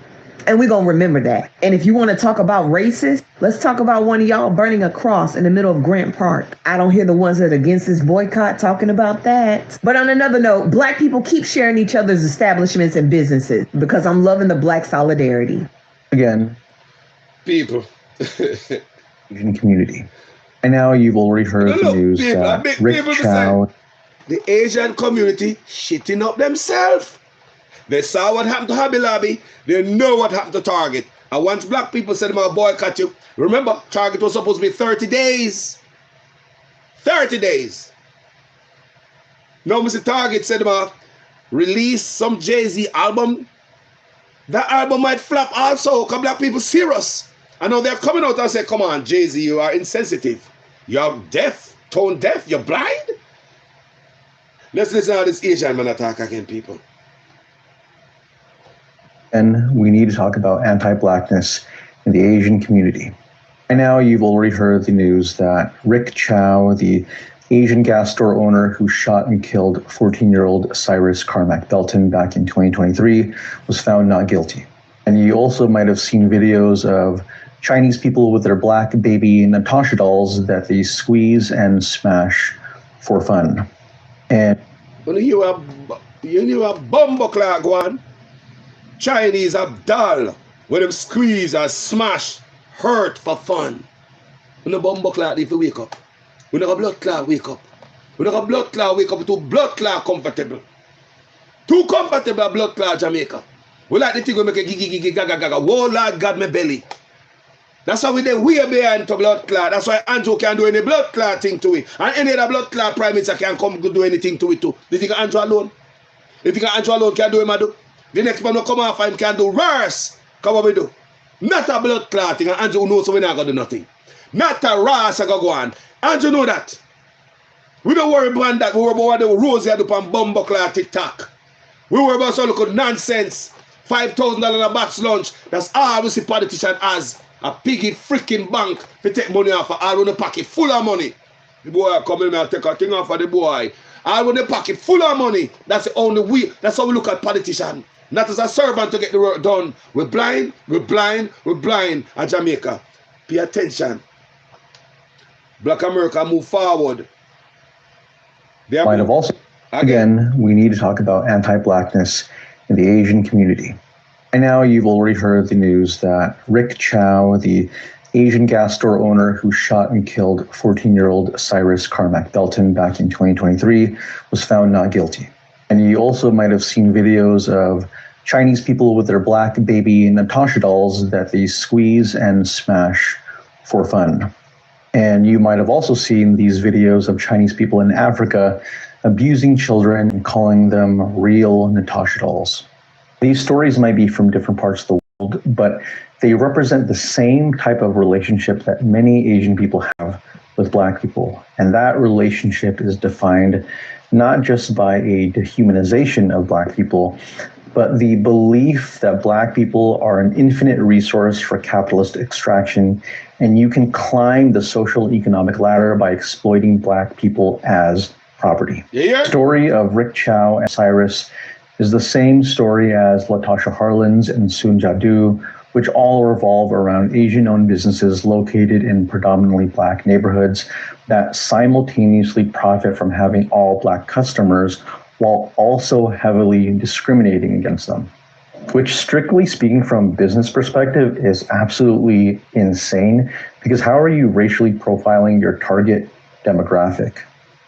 And we're going to remember that. And if you want to talk about racist, let's talk about one of y'all burning a cross in the middle of Grant Park. I don't hear the ones that are against this boycott talking about that. But on another note, black people keep sharing each other's establishments and businesses because I'm loving the black solidarity. Again. People. Asian community. By now you've already heard the news that Rick Chow. The Asian community shitting up themselves. They saw what happened to Hobby Lobby. They know what happened to Target. And once black people said, I'm going to boycott you, remember, Target was supposed to be 30 days. 30 days. Now, Mr. Target said, release some Jay-Z album. That album might flop also, because black people serious. I know they're coming out and say, come on, Jay-Z, you are insensitive. You're deaf, tone deaf, you're blind. Let's listen to this Asian man attack again, people. And we need to talk about anti-blackness in the Asian community. By now, you've already heard the news that Rick Chow, the Asian gas store owner who shot and killed 14-year-old Cyrus Carmack Belton back in 2023, was found not guilty. And you also might have seen videos of Chinese people with their black baby Natasha dolls that they squeeze and smash for fun. And when you a bumbo clock one, Chinese are dull. When them squeeze or smash, hurt for fun. When the bumbo clock need to wake up. When the blood clot wake up. When the blood clot wake up, to blood clot comfortable. Too comfortable blood clot Jamaica. We like the thing we make a gigi gaga gaga. Whoa Lord God my belly. That's why we dey way behind to blood clot. That's why Andrew can do any blood clot thing to it. And any other blood clot prime minister can come do anything to it too. Do you think Andrew alone? You think Andrew alone can do him do? The next man will come off and can do worse. Come what we do? Not a blood clotting, and Andrew knows so we're not gonna do nothing. Not a ras I go on. Andrew know that. We don't worry about that. We worry about what the Rosie had upon bumbo clot TikTok. We worry about some little nonsense. $5,000 a box lunch. That's all we see politician as. A piggy freaking bank to take money off of all when the pocket full of money. The boy come in and take a thing off of the boy. All when the pocket full of money. That's the only way. That's how we look at politician. Not as a servant to get the work done. We're blind at Jamaica. Pay attention. Black America move forward. Might have also, again, we need to talk about anti-blackness in the Asian community. By now, you've already heard the news that Rick Chow, the Asian gas store owner who shot and killed 14-year-old Cyrus Carmack Belton back in 2023, was found not guilty. And you also might have seen videos of Chinese people with their black baby Natasha dolls that they squeeze and smash for fun. And you might have also seen these videos of Chinese people in Africa abusing children and calling them real Natasha dolls. These stories might be from different parts of the world, but they represent the same type of relationship that many Asian people have with Black people. And that relationship is defined not just by a dehumanization of Black people, but the belief that Black people are an infinite resource for capitalist extraction, and you can climb the social economic ladder by exploiting Black people as property. The story of Rick Chow and Cyrus is the same story as Latasha Harlins and Soon Jadu, which all revolve around Asian-owned businesses located in predominantly Black neighborhoods that simultaneously profit from having all Black customers while also heavily discriminating against them, which, strictly speaking from business perspective, is absolutely insane, because how are you racially profiling your target demographic?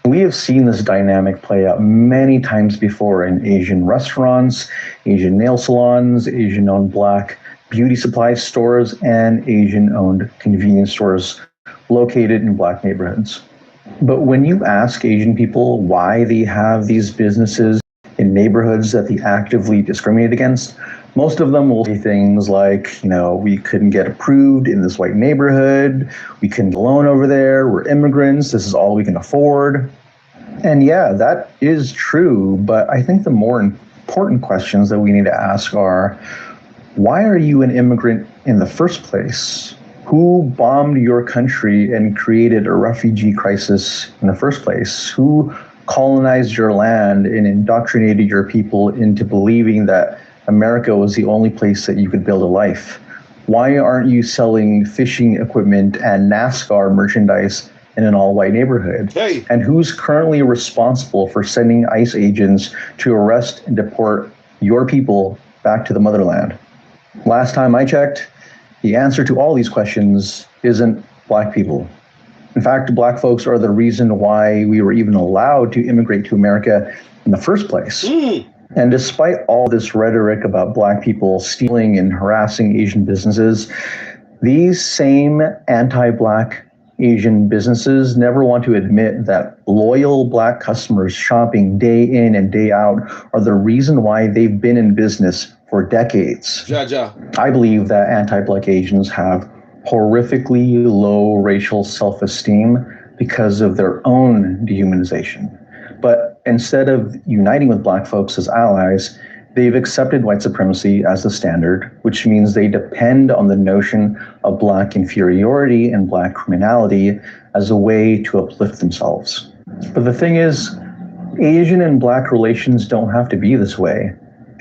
We have seen this dynamic play out many times before in Asian restaurants, Asian nail salons, Asian-owned Black beauty supply stores, and Asian-owned convenience stores located in Black neighborhoods. But when you ask Asian people why they have these businesses in neighborhoods that they actively discriminate against, most of them will say things like, we couldn't get approved in this white neighborhood, we couldn't get a loan over there, we're immigrants, this is all we can afford. And yeah, that is true, but I think the more important questions that we need to ask are, why are you an immigrant in the first place? Who bombed your country and created a refugee crisis in the first place? Who colonized your land and indoctrinated your people into believing that America was the only place that you could build a life? Why aren't you selling fishing equipment and NASCAR merchandise in an all-white neighborhood? Hey. And who's currently responsible for sending ICE agents to arrest and deport your people back to the motherland? Last time I checked, the answer to all these questions isn't Black people. In fact, Black folks are the reason why we were even allowed to immigrate to America in the first place. And despite all this rhetoric about Black people stealing and harassing Asian businesses, these same anti-Black Asian businesses never want to admit that loyal Black customers shopping day in and day out are the reason why they've been in business for decades. Jah Jah. I believe that anti-Black Asians have horrifically low racial self-esteem because of their own dehumanization. But instead of uniting with Black folks as allies, they've accepted white supremacy as the standard, which means they depend on the notion of Black inferiority and Black criminality as a way to uplift themselves. But the thing is, Asian and Black relations don't have to be this way.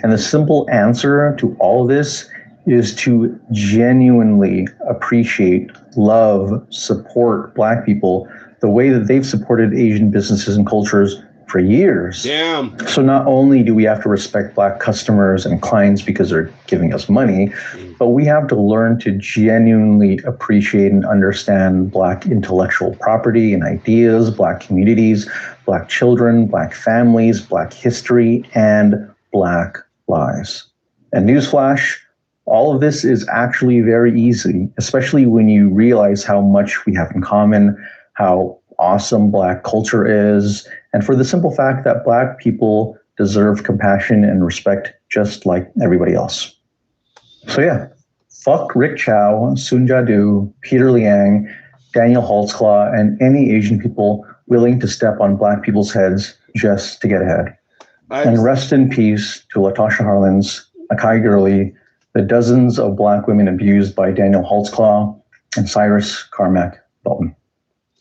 And the simple answer to all of this is to genuinely appreciate, love, support Black people the way that they've supported Asian businesses and cultures for years. Damn. So not only do we have to respect Black customers and clients because they're giving us money, but we have to learn to genuinely appreciate and understand Black intellectual property and ideas, Black communities, Black children, Black families, Black history, and Black lives. And newsflash, All of this is actually very easy, especially when you realize how much we have in common, how awesome Black culture is, and for the simple fact that Black people deserve compassion and respect just like everybody else. So yeah, fuck Rick Chow, Sun Jadu, Peter Liang, Daniel Holtzclaw, and any Asian people willing to step on Black people's heads just to get ahead. And rest in peace to Latasha Harlins, Akai Gurley, the dozens of Black women abused by Daniel Holtzclaw, and Cyrus Carmack Dalton.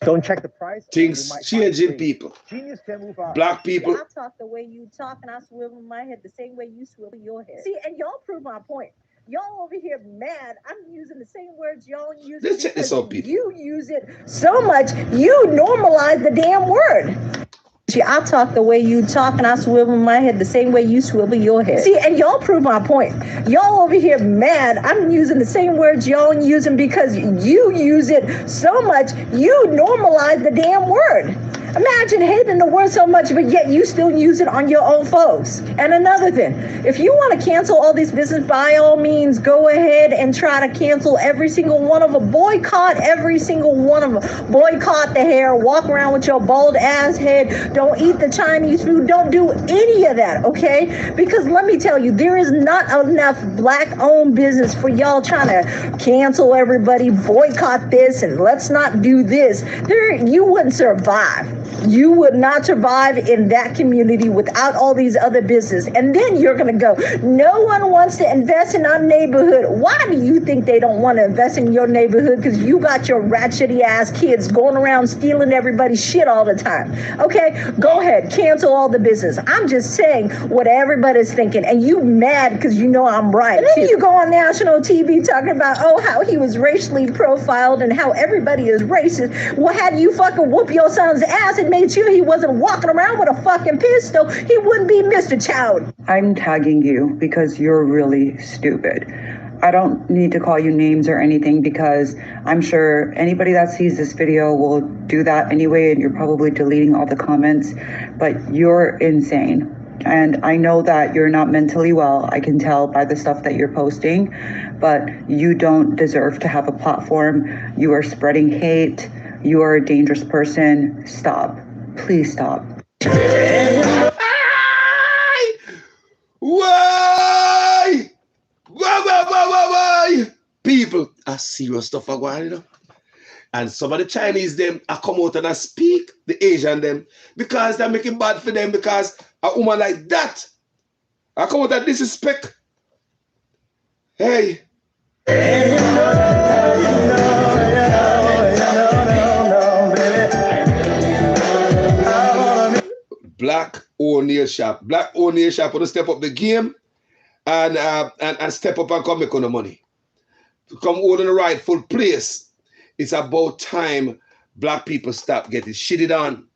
Don't check the price. Things changing people. Black people. I talk the way you talk, and I swivel my head the same way you swivel your head. See, and y'all prove my point. Y'all over here mad. I'm using the same words y'all use. Let's check this out, people. You use it so much, you normalize the damn word. See, I talk the way you talk, and I swivel my head the same way you swivel your head. See, and y'all prove my point. Y'all over here mad. I'm using the same words y'all using because you use it so much, you normalize the damn word. Imagine hating the word so much, but yet you still use it on your own folks. And another thing, if you want to cancel all these business, by all means, go ahead and try to cancel every single one of them. Boycott every single one of them. Boycott the hair. Walk around with your bald ass head. Don't eat the Chinese food. Don't do any of that, okay? Because let me tell you, there is not enough Black-owned business for y'all trying to cancel everybody, boycott this, and let's not do this. You wouldn't survive. You would not survive in that community without all these other businesses. And then you're going to go, no one wants to invest in our neighborhood. Why do you think they don't want to invest in your neighborhood? Because you got your ratchety ass kids going around stealing everybody's shit all the time. Okay, go ahead, cancel all the business. I'm just saying what everybody's thinking. And you mad because you know I'm right. And then you go on national TV talking about, oh, how he was racially profiled and how everybody is racist. Well, had you fucking whoop your son's ass and made sure he wasn't walking around with a fucking pistol, he wouldn't be Mr. Child. I'm tagging you because you're really stupid. I don't need to call you names or anything because I'm sure anybody that sees this video will do that anyway, and you're probably deleting all the comments, but you're insane. And I know that you're not mentally well. I can tell by the stuff that you're posting, but you don't deserve to have a platform. You are spreading hate. You are a dangerous person. Stop. Please stop. Why? Why? People are serious stuff are going on, you know? And some of the Chinese them are come out and speak, the Asian them, because they're making bad for them because a woman like that I come out and disrespect. Hey. Black-owned nail shop. Black-owned nail shop want to step up the game and step up and come make on the money. To come own in the rightful place. It's about time Black people stop getting shitted on.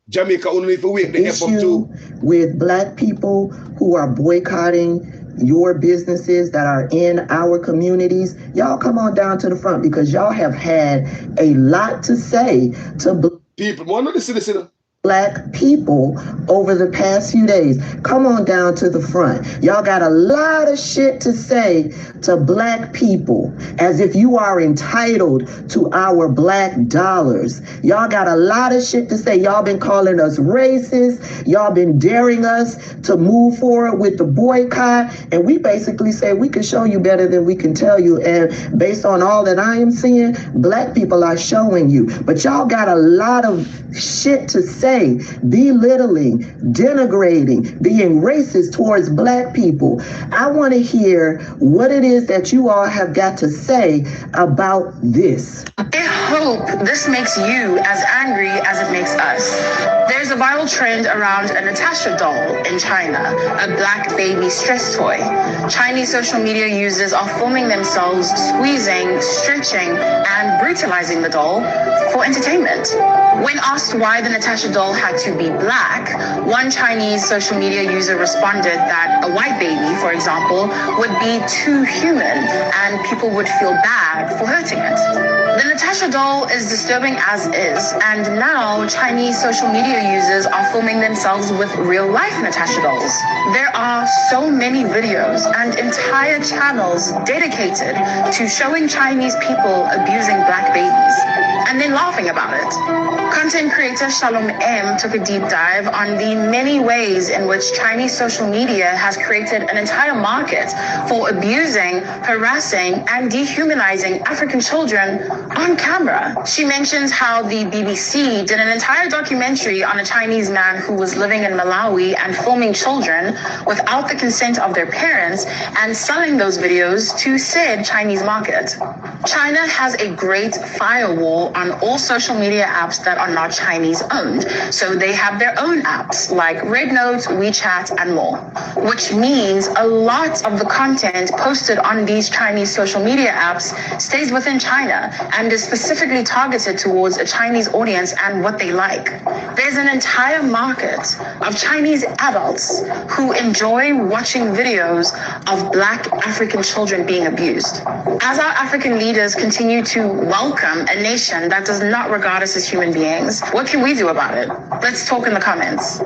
Jamaica only need to wake the F up too. With Black people who are boycotting your businesses that are in our communities, y'all come on down to the front because y'all have had a lot to say to people. One of the citizens. Black people over the past few days. Come on down to the front. Y'all got a lot of shit to say to Black people as if you are entitled to our Black dollars. Y'all got a lot of shit to say. Y'all been calling us racist. Y'all been daring us to move forward with the boycott. And we basically say we can show you better than we can tell you. And based on all that I am seeing, Black people are showing you. But y'all got a lot of shit to say, belittling, denigrating, being racist towards Black people. I want to hear what it is that you all have got to say about this. I hope this makes you as angry as it makes us. There's a viral trend around a Natasha doll in China, a Black baby stress toy. Chinese social media users are filming themselves squeezing, stretching, and brutalizing the doll for entertainment. When asked why the Natasha doll doll had to be black, one Chinese social media user responded that a white baby, for example, would be too human and people would feel bad for hurting it. The Natasha doll is disturbing as is, and now Chinese social media users are filming themselves with real-life Natasha dolls. There are so many videos and entire channels dedicated to showing Chinese people abusing black babies and then laughing about it. Content creator Shalom M took a deep dive on the many ways in which Chinese social media has created an entire market for abusing, harassing, and dehumanizing African children on camera. She mentions how the BBC did an entire documentary on a Chinese man who was living in Malawi and filming children without the consent of their parents and selling those videos to said Chinese market. China has a great firewall on all social media apps that are not Chinese owned. So they have their own apps like Red Note, WeChat, and more, which means a lot of the content posted on these Chinese social media apps stays within China and is specifically targeted towards a Chinese audience and what they like. There's an entire market of Chinese adults who enjoy watching videos of Black African children being abused. As our African leaders continue to welcome a nation that does not regard us as human beings, what can we do about it? Let's talk in the comments.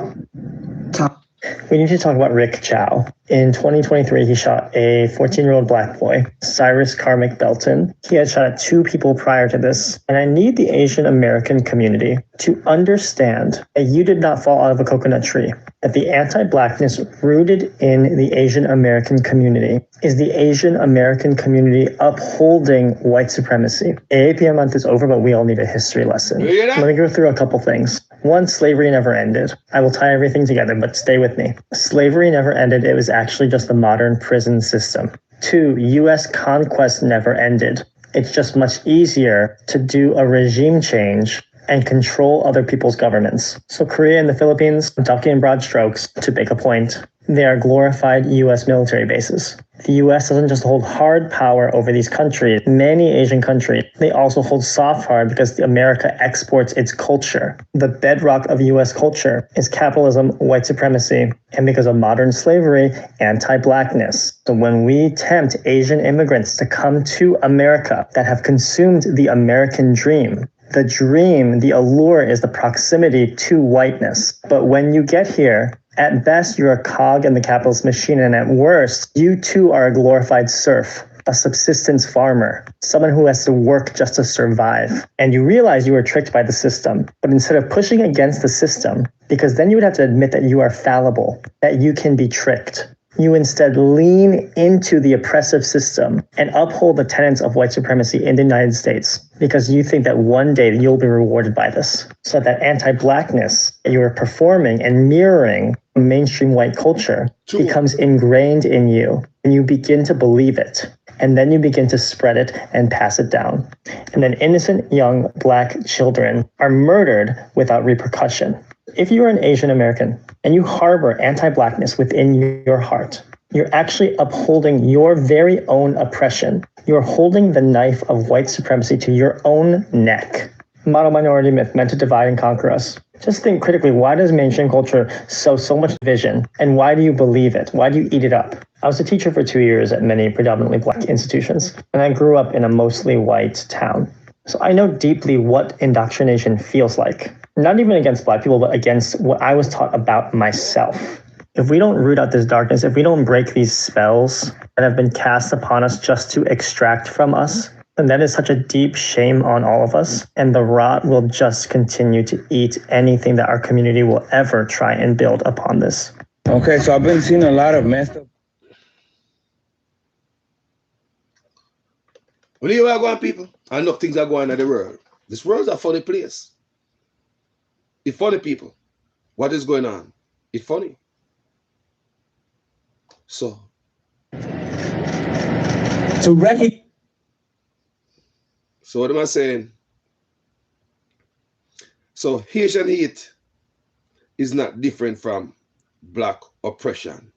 We need to talk about Rick Chow. In 2023, he shot a 14-year-old black boy, Cyrus Carmick Belton. He had shot at 2 people prior to this. And I need the Asian American community to understand that you did not fall out of a coconut tree, that the anti-blackness rooted in the Asian American community is the Asian American community upholding white supremacy. AAPN month is over, but we all need a history lesson. Let me go through a couple things. 1, slavery never ended. I will tie everything together, but stay with me. Slavery never ended. It was actually just the modern prison system. 2, U.S. conquest never ended. It's just much easier to do a regime change and control other people's governments. So Korea and the Philippines, I'm talking in broad strokes to make a point. They are glorified U.S. military bases. The U.S. doesn't just hold hard power over these countries. Many Asian countries, they also hold soft power because America exports its culture. The bedrock of U.S. culture is capitalism, white supremacy, and because of modern slavery, anti-blackness. So when we tempt Asian immigrants to come to America that have consumed the American dream, the allure is the proximity to whiteness. But when you get here, at best, you're a cog in the capitalist machine, and at worst, you too are a glorified serf, a subsistence farmer, someone who has to work just to survive. And you realize you were tricked by the system. But instead of pushing against the system, because then you would have to admit that you are fallible, that you can be tricked, you instead lean into the oppressive system and uphold the tenets of white supremacy in the United States because you think that one day you'll be rewarded by this. So that anti-blackness that you are performing and mirroring mainstream white culture becomes ingrained in you, and you begin to believe it. And then you begin to spread it and pass it down. And then innocent young black children are murdered without repercussion. If you are an Asian American and you harbor anti-blackness within your heart, you're actually upholding your very own oppression. You're holding the knife of white supremacy to your own neck. Model minority myth meant to divide and conquer us. Just think critically, why does mainstream culture sow so much division? And why do you believe it? Why do you eat it up? I was a teacher for 2 years at many predominantly black institutions, and I grew up in a mostly white town. So I know deeply what indoctrination feels like. Not even against black people, but against what I was taught about myself. If we don't root out this darkness, if we don't break these spells that have been cast upon us just to extract from us, then that is such a deep shame on all of us. And the rot will just continue to eat anything that our community will ever try and build upon this. Okay, so I've been seeing a lot of messed up. When you are going, people, I know things are going on in the world. This world's a funny place. It's funny, people. What is going on? It's funny. So, to recognize. So what am I saying? So Haitian hate is not different from black oppression.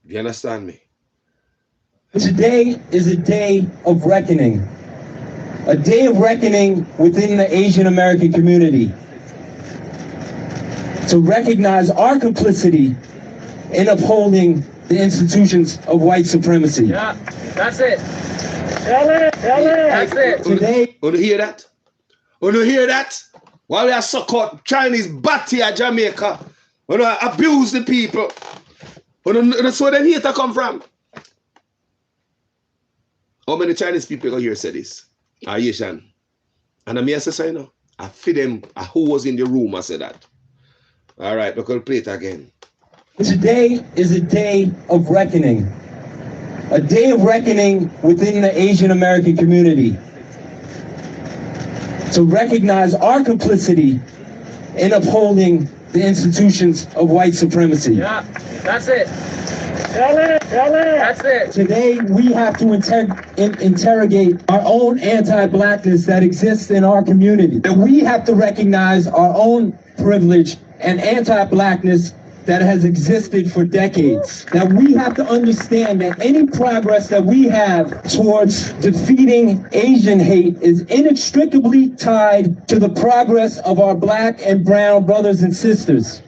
Do you understand me? Today is a day of reckoning. A day of reckoning within the Asian American community. to recognize our complicity in upholding the institutions of white supremacy. Yeah, that's it. That's it. Today, you hear that? You hear that? While we are suck out Chinese batty at Jamaica, you know, abuse the people. That's where them here to come from. How many Chinese people go here say this? Asian. And I'm here to say, you know, I feed them who was in the room, I said that. All right, we're going to play it again. Today is a day of reckoning. A day of reckoning within the Asian American community. To recognize our complicity in upholding the institutions of white supremacy. Yeah, that's it. That's it. Today, we have to interrogate our own anti-blackness that exists in our community. That we have to recognize our own privilege and anti-blackness that has existed for decades. That we have to understand that any progress that we have towards defeating Asian hate is inextricably tied to the progress of our black and brown brothers and sisters.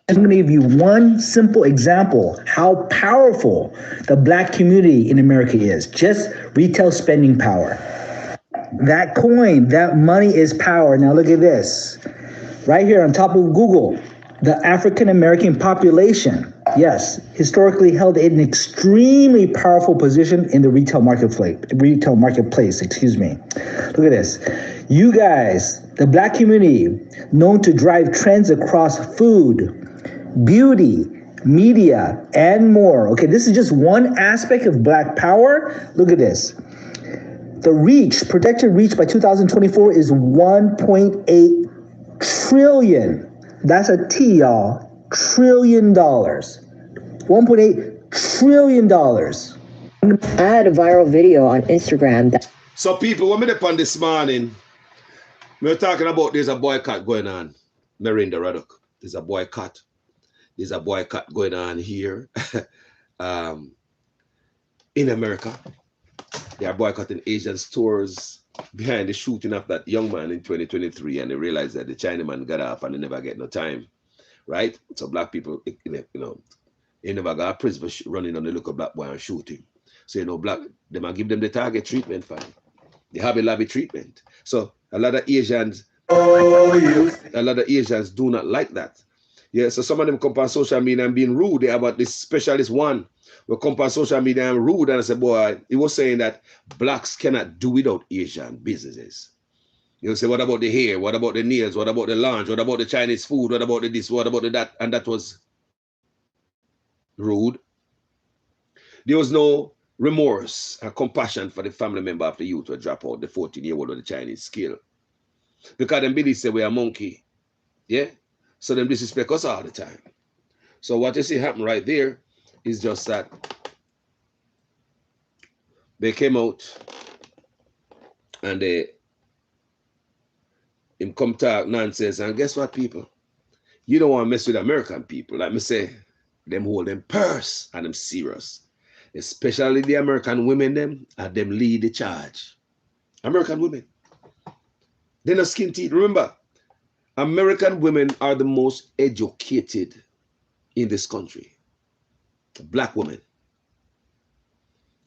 I'm going to give you one simple example how powerful the black community in America is. Just retail spending power. That coin, that money is power. Now look at this. Right here on top of Google, the African American population, yes, historically held an extremely powerful position in the retail marketplace, excuse me. Look at this. You guys, the black community, known to drive trends across food, beauty, media, and more. Okay, this is just one aspect of black power. Look at this. The reach, projected reach by 2024 is 1.8 trillion. That's a T, y'all. $1 trillion. $1.8 trillion. I had a viral video on Instagram. So people, when we on this morning, we're talking about there's a boycott going on. Merinda Raddock. There's a boycott. There's a boycott going on here in America. They are boycotting Asian stores behind the shooting of that young man in 2023, and they realized that the Chinaman got off and they never get no time, right? So black people, you know, they never got a prison for running on the look of black boy and shooting. So, you know, black, they might give them the target treatment fine. The Hobby Lobby treatment. So a lot of Asians, a lot of Asians do not like that. Yeah, so some of them come on social media and being rude. They have this specialist one will come on social media and rude, and I said, boy, he was saying that blacks cannot do without Asian businesses. You say, what about the hair? What about the nails? What about the lounge? What about the Chinese food? What about the this? What about the that? And that was rude. There was no remorse and compassion for the family member of the youth who drop out, the 14-year-old with the Chinese skill. Because them believe say we are monkey. Yeah? So them disrespect us all the time. So what you see happen right there is just that they came out and they come talk nonsense. And guess what, people? You don't want to mess with American people. Like me say, them hold them purse and them serious. Especially the American women them and them lead the charge. American women. They're not skin teeth. Remember, American women are the most educated in this country. Black women.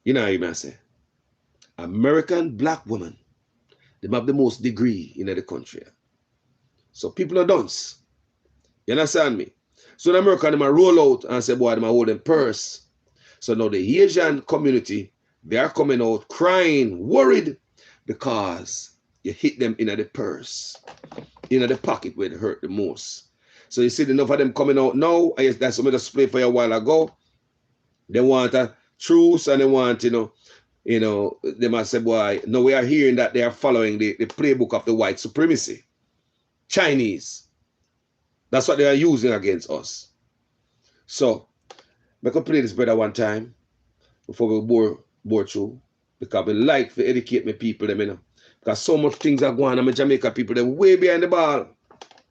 You know how you may say. American black women, they have the most degree in the country. So people are dunce. You understand me? So the American, they might roll out and say, boy, they might hold them purse. So now the Asian community, they are coming out crying, worried, because you hit them in the purse, in the pocket where it hurt the most. So you see enough of them coming out now. That's what I just played for you a while ago. They want a truce and they want, they must say, boy, no, we are hearing that they are following the playbook of the white supremacy. Chinese. That's what they are using against us. So, I could play this better one time before we bore through. Because I like to educate my people, because so much things are going on in Jamaica people, they're way behind the ball.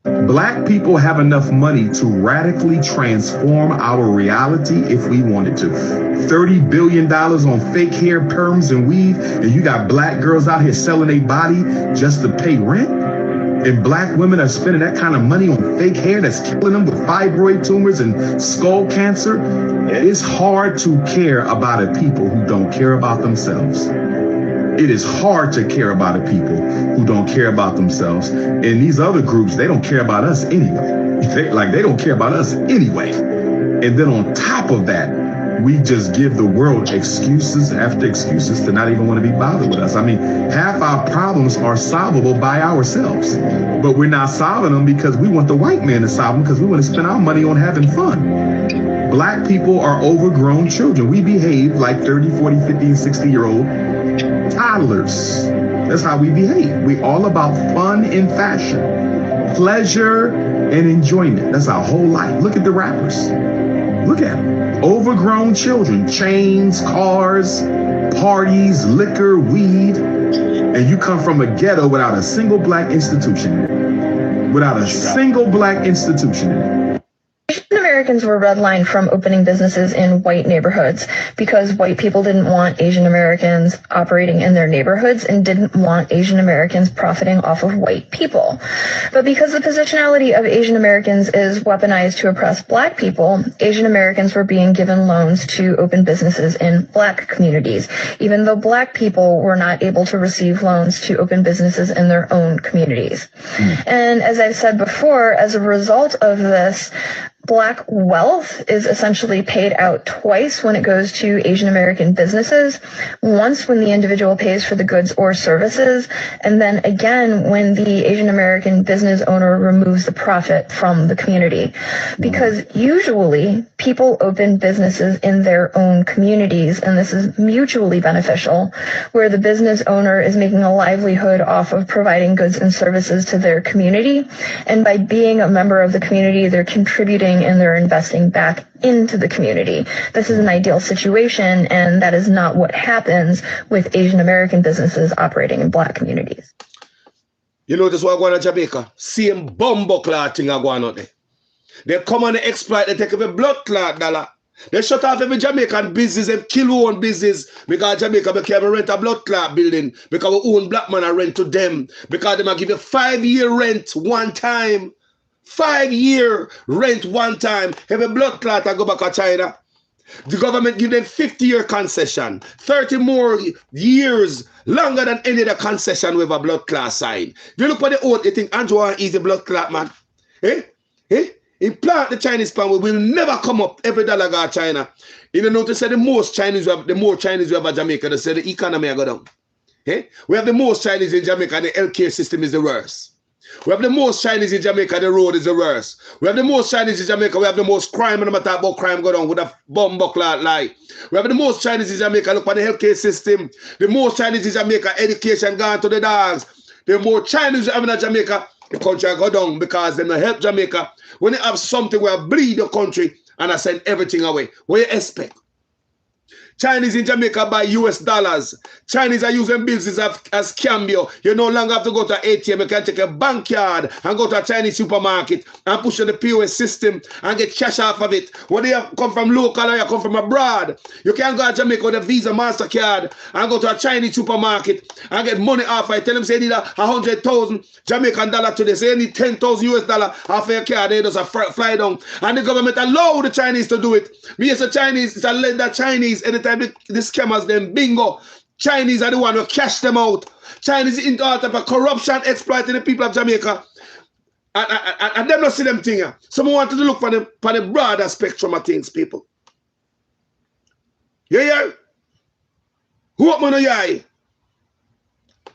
Black people have enough money to radically transform our reality if we wanted to. $30 billion on fake hair, perms, and weave, and you got black girls out here selling their body just to pay rent? And black women are spending that kind of money on fake hair that's killing them with fibroid tumors and skull cancer. It's hard to care about a people who don't care about themselves. It is hard to care about a people who don't care about themselves. And these other groups, they don't care about us anyway. They don't care about us anyway. And then on top of that, we just give the world excuses after excuses to not even want to be bothered with us. I mean, half our problems are solvable by ourselves, but we're not solving them because we want the white man to solve them because we want to spend our money on having fun. Black people are overgrown children. We behave like 30, 40, 50, and 60-year-old toddlers. That's how we behave. We're all about fun and fashion, pleasure and enjoyment. That's our whole life. Look at the rappers. Look at them. Overgrown children, chains, cars, parties, liquor, weed. And you come from a ghetto without a single black institution. Without a single black institution. Asian Americans were redlined from opening businesses in white neighborhoods because white people didn't want Asian Americans operating in their neighborhoods and didn't want Asian Americans profiting off of white people. But because the positionality of Asian Americans is weaponized to oppress black people, Asian Americans were being given loans to open businesses in black communities, even though black people were not able to receive loans to open businesses in their own communities. And as I've said before, as a result of this, Black wealth is essentially paid out twice when it goes to Asian American businesses, once when the individual pays for the goods or services, and then again when the Asian American business owner removes the profit from the community. Because usually people open businesses in their own communities, and this is mutually beneficial, where the business owner is making a livelihood off of providing goods and services to their community, and by being a member of the community, they're contributing and they're investing back into the community. This is an ideal situation, and that is not what happens with Asian American businesses operating in black communities. You know this what going on in Jamaica? Same bumbo clot thing are going on there. They come and they exploit, they take every blood clot dollar. They shut off every Jamaican business and kill one business because Jamaica became rent a blood clot building because we own black man and rent to them because they might give you 5-year rent one time. 5-year rent one time. Every blood clot I go back to China. The government give them 50-year concession, 30 more years, longer than any other concession with a blood clot sign. If you look at the oath, you think Andrew is a blood clot man. Implant the Chinese pound will never come up every dollar go to China. You know, notice that the more Chinese we have in Jamaica, they say the economy go down. We have the most Chinese in Jamaica and the healthcare system is the worst. We have the most Chinese in Jamaica, the road is the worst. We have the most Chinese in Jamaica, we have the most crime, and I'm talking about crime go down with a bomb buckle lie. We have the most Chinese in Jamaica, look at the healthcare system. The most Chinese in Jamaica, education gone to the dogs. The more Chinese you have in Jamaica, the country go down because they don't help Jamaica. When you have something where bleed the country and I send everything away, what you expect? Chinese in Jamaica buy US dollars. Chinese are using bills as cambio. You no longer have to go to ATM. You can take a bank card and go to a Chinese supermarket and push on the POS system and get cash off of it. Whether you come from local or you come from abroad, you can go to Jamaica with a Visa MasterCard and go to a Chinese supermarket and get money off of it. Tell them say you need 100,000 Jamaican dollar today. Say you need 10,000 US dollar off of your card. They just fly down. And the government allow the Chinese to do it. Me as a Chinese, it's a lender Chinese. Anytime the scammers them bingo, Chinese are the one who cash them out. Chinese into all type of corruption, exploiting the people of Jamaica. And them not see them thing. Someone wanted to look for the broader spectrum of things, people. Yeah. Who up man your eye?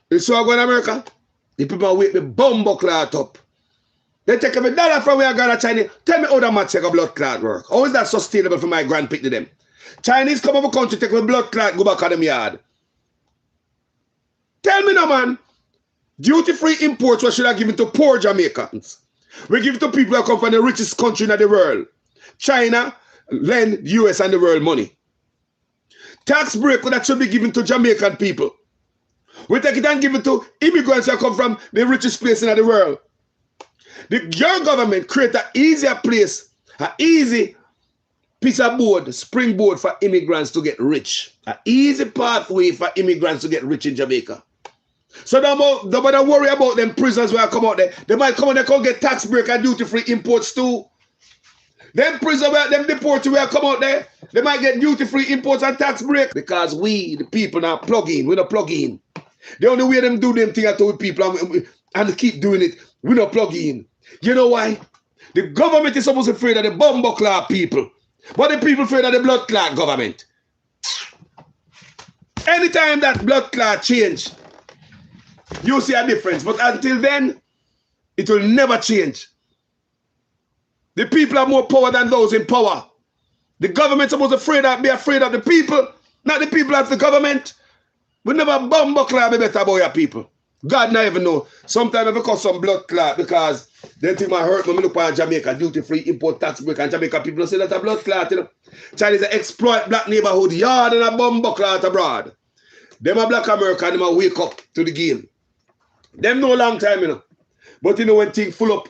You saw go in America? The people wake the bumbo clot up. They take every dollar from where I got a Chinese. Tell me how that much take a blood clot work. How is that sustainable for my grand-pickney to them? Chinese come over country, take a blood clot, go back on them yard. Tell me now, man. Duty-free imports what should I give it to poor Jamaicans? We give it to people that come from the richest country in the world. China lend US and the world money. Tax break that should be given to Jamaican people. We take it and give it to immigrants that come from the richest place in the world. Your government create an easier place, an easy piece of board, springboard for immigrants to get rich. An easy pathway for immigrants to get rich in Jamaica. So nobody worry about them prisoners who come out there. They might come out there and get tax break and duty-free imports too. Them prisoners, them deportees will come out there. They might get duty-free imports and tax break. Because we, the people, now plug in. We don't plug in. The only way them do them thing I told people and keep doing it, we don't plug in. You know why? The government is supposed to be afraid of the bumbo clot people. But the people afraid of the blood clot government. Anytime that blood clot change, you see a difference. But until then, it will never change. The people have more power than those in power. The government is supposed to be afraid of the people, not the people of the government. We never bumbo clot be better about your people. God not even know. Sometimes I cause some blood clot because they think my hurt when I look at Jamaica, duty-free import tax break, and Jamaica people say that a blood clot, you know. Chinese exploit black neighborhood yard and a bumbo clot abroad. Them a black American, them a wake up to the game. Them no long time, you know. But you know when things full up,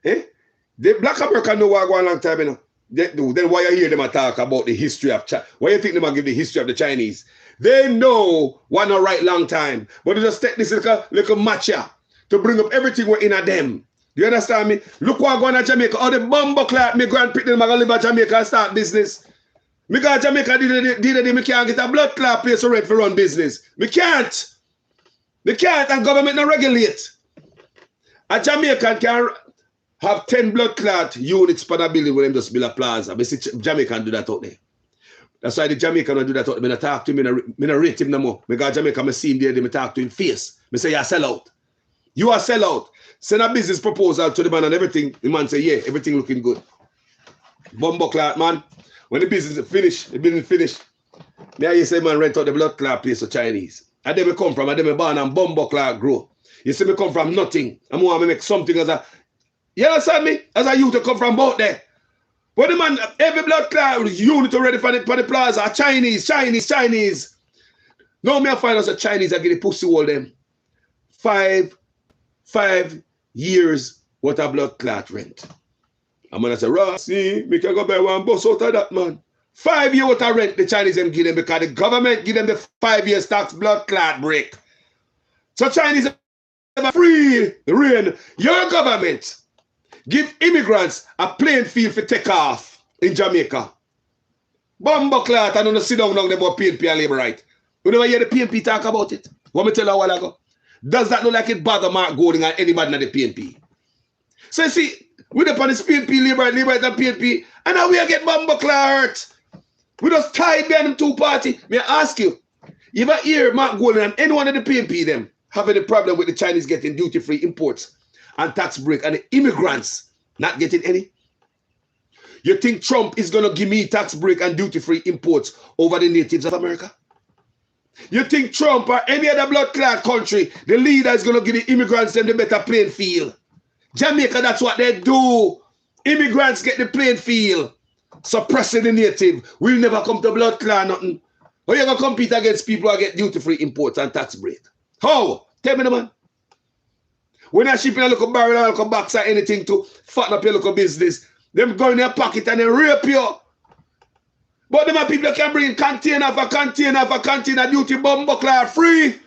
the black American know what go a long time, you know. They do. Then why you hear them talk about the history of China? Why you think them give the history of the Chinese? They know what not right long time. But they just take this little matcha to bring up everything we're in at them. Do you understand me? Look what going to Jamaica. All the bumbo clot, me grand-pickney, I'm going to live at Jamaica and start business. Me go to Jamaica, me can't get a blood clot place to run business. Me can't. Me can't, and government not regulate. A Jamaican can have 10 blood clot units per the building when them just build a plaza. Me see Jamaican do that out there. That's why the Jamaican don't do that out there. Me not talk to him, me not rate him no more. Me go to Jamaica, me see him there, me talk to him face. Me say, you sell out. You are sell out. Send a business proposal to the man and everything. The man say, yeah, everything looking good. Bumbo clot, man. When the business finish, me I say, man, rent out the blood clot place to Chinese. And then me come from, and then me born and bumbo clot grow. You see me come from nothing. I'm going to make something as a, you understand me? As a youth to come from both there. But the man, every blood clot unit already for the plaza, Chinese. Now me I find us a Chinese, I get the pussy all them. 5 years what a blood clot rent. I'm gonna say, Ross, see, me can go buy one bus out of that, man. 5 years what I rent the Chinese them give them because the government give them the 5 years tax blood clot break. So Chinese have a free reign. Your government give immigrants a playing field for take off in Jamaica. Bumbo clot, I don't sit down now about PNP and labor right. You never hear the PNP talk about it? What me tell you a while ago? Does that look like it bother Mark Golding and anybody in the PNP? So you see, we upon this PNP, labor right and PNP, and now we get bumbo clot. We just tied behind them two parties. May I ask you, you ever hear Mark Golding and anyone in the PNP them having a problem with the Chinese getting duty-free imports and tax break and the immigrants not getting any? You think Trump is going to give me tax break and duty-free imports over the natives of America? You think Trump or any other blood clot country, the leader is going to give the immigrants them the better playing field? Jamaica, that's what they do. Immigrants get the playing field. Suppressing the native. We'll never come to blood clot nothing. How you going to compete against people who get duty-free imports and tax break? How? Tell me the man. When you're shipping a little barrel or a little box or anything to fatten up your little business, them go in their pocket and they rape you. But them people can bring container for container duty bumbo clot free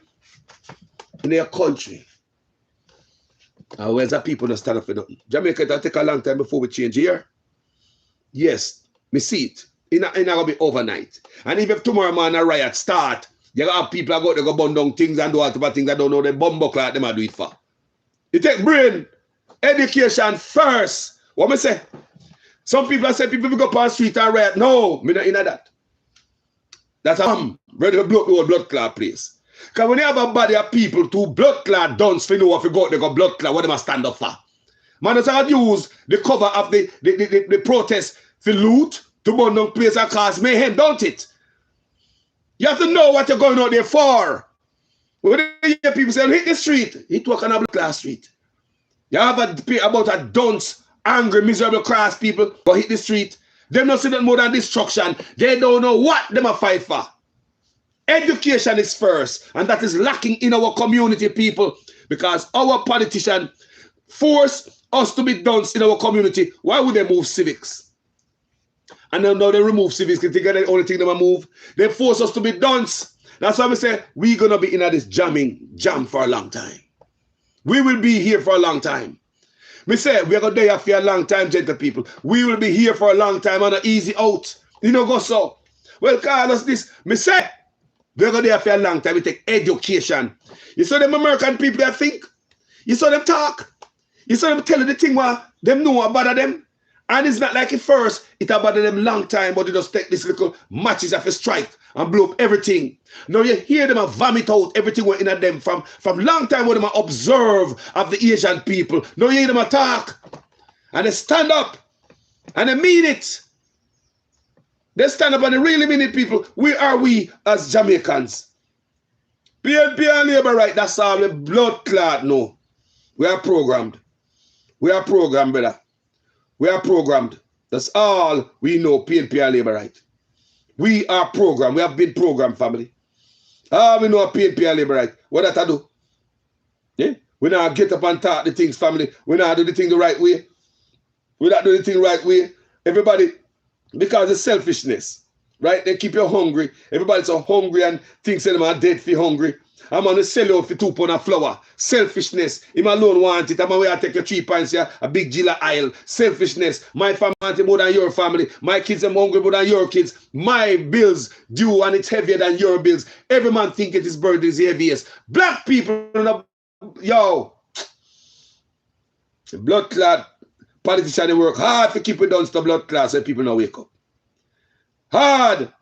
in their country. And where's the people that stand up for nothing? Jamaica, it'll take a long time before we change here. Yes, me see it. It's not going to be overnight. And even if tomorrow morning a riot start, you have people that go burn down things and do all type of things that don't know the bumbo clot them do it for. You take brain, education first. What me say? Some people say people go up on the street and riot. No, me not in that. That's a ready to blow the whole blood clot place. Because when you have a body of people to blood clot dons for know if you go out, they go blood clot, what they stand up for. Man, it's not use the cover of the protest for loot to burn down place and cause mayhem, don't it? You have to know what you're going out there for. When you hear people say, hit the street, hit walk on a blood clot street. You have about a dunce, angry, miserable class people go hit the street. They don't see that more than destruction. They don't know what them a fight for. Education is first, and that is lacking in our community, people, because our politicians force us to be dunce in our community. Why would they move civics? And now they remove civics. You think that's the only thing they move? They force us to be dunce. That's why we say we're going to be in this jam for a long time. We will be here for a long time. Me say, we're going to be here for a long time, gentle people. We will be here for a long time on an easy out. You know, go so. Well, call us this. Me say, we're going to be here for a long time. We take education. You saw them American people that think. You saw them talk. You saw them tell you the thing what them know about them. And it's not like at first, it about them long time, but they just take this little matches of a strike and blow up everything. Now you hear them vomit out everything in at them from long time when they observe of the Asian people. Now you hear them talk. And they stand up. And they mean it. They stand up and they really mean it, people. Where are we as Jamaicans? PNP and labor right, that's all the blood clot no. We are programmed. We are programmed, brother. We are programmed. That's all we know, PNP and labor right. We are programmed. We have been programmed, family. All we know PNP and labor right. What that I do? Yeah? We now get up and talk the things, family. We now do the thing the right way. We not do the thing the right way. Everybody, because of selfishness, right? They keep you hungry. Everybody's so hungry and thinks them are dead for hungry. I'm going to sell you for 2 pounds of flour. Selfishness. Him alone want it. I'm going to take your 3 pints here, a big jilla aisle. Selfishness. My family want more than your family. My kids are hungry more than your kids. My bills due and it's heavier than your bills. Every man think it is burden is heaviest. Black people, yo. Blood clot politicians, they work hard to keep it down to blood clot so people don't wake up. Hard.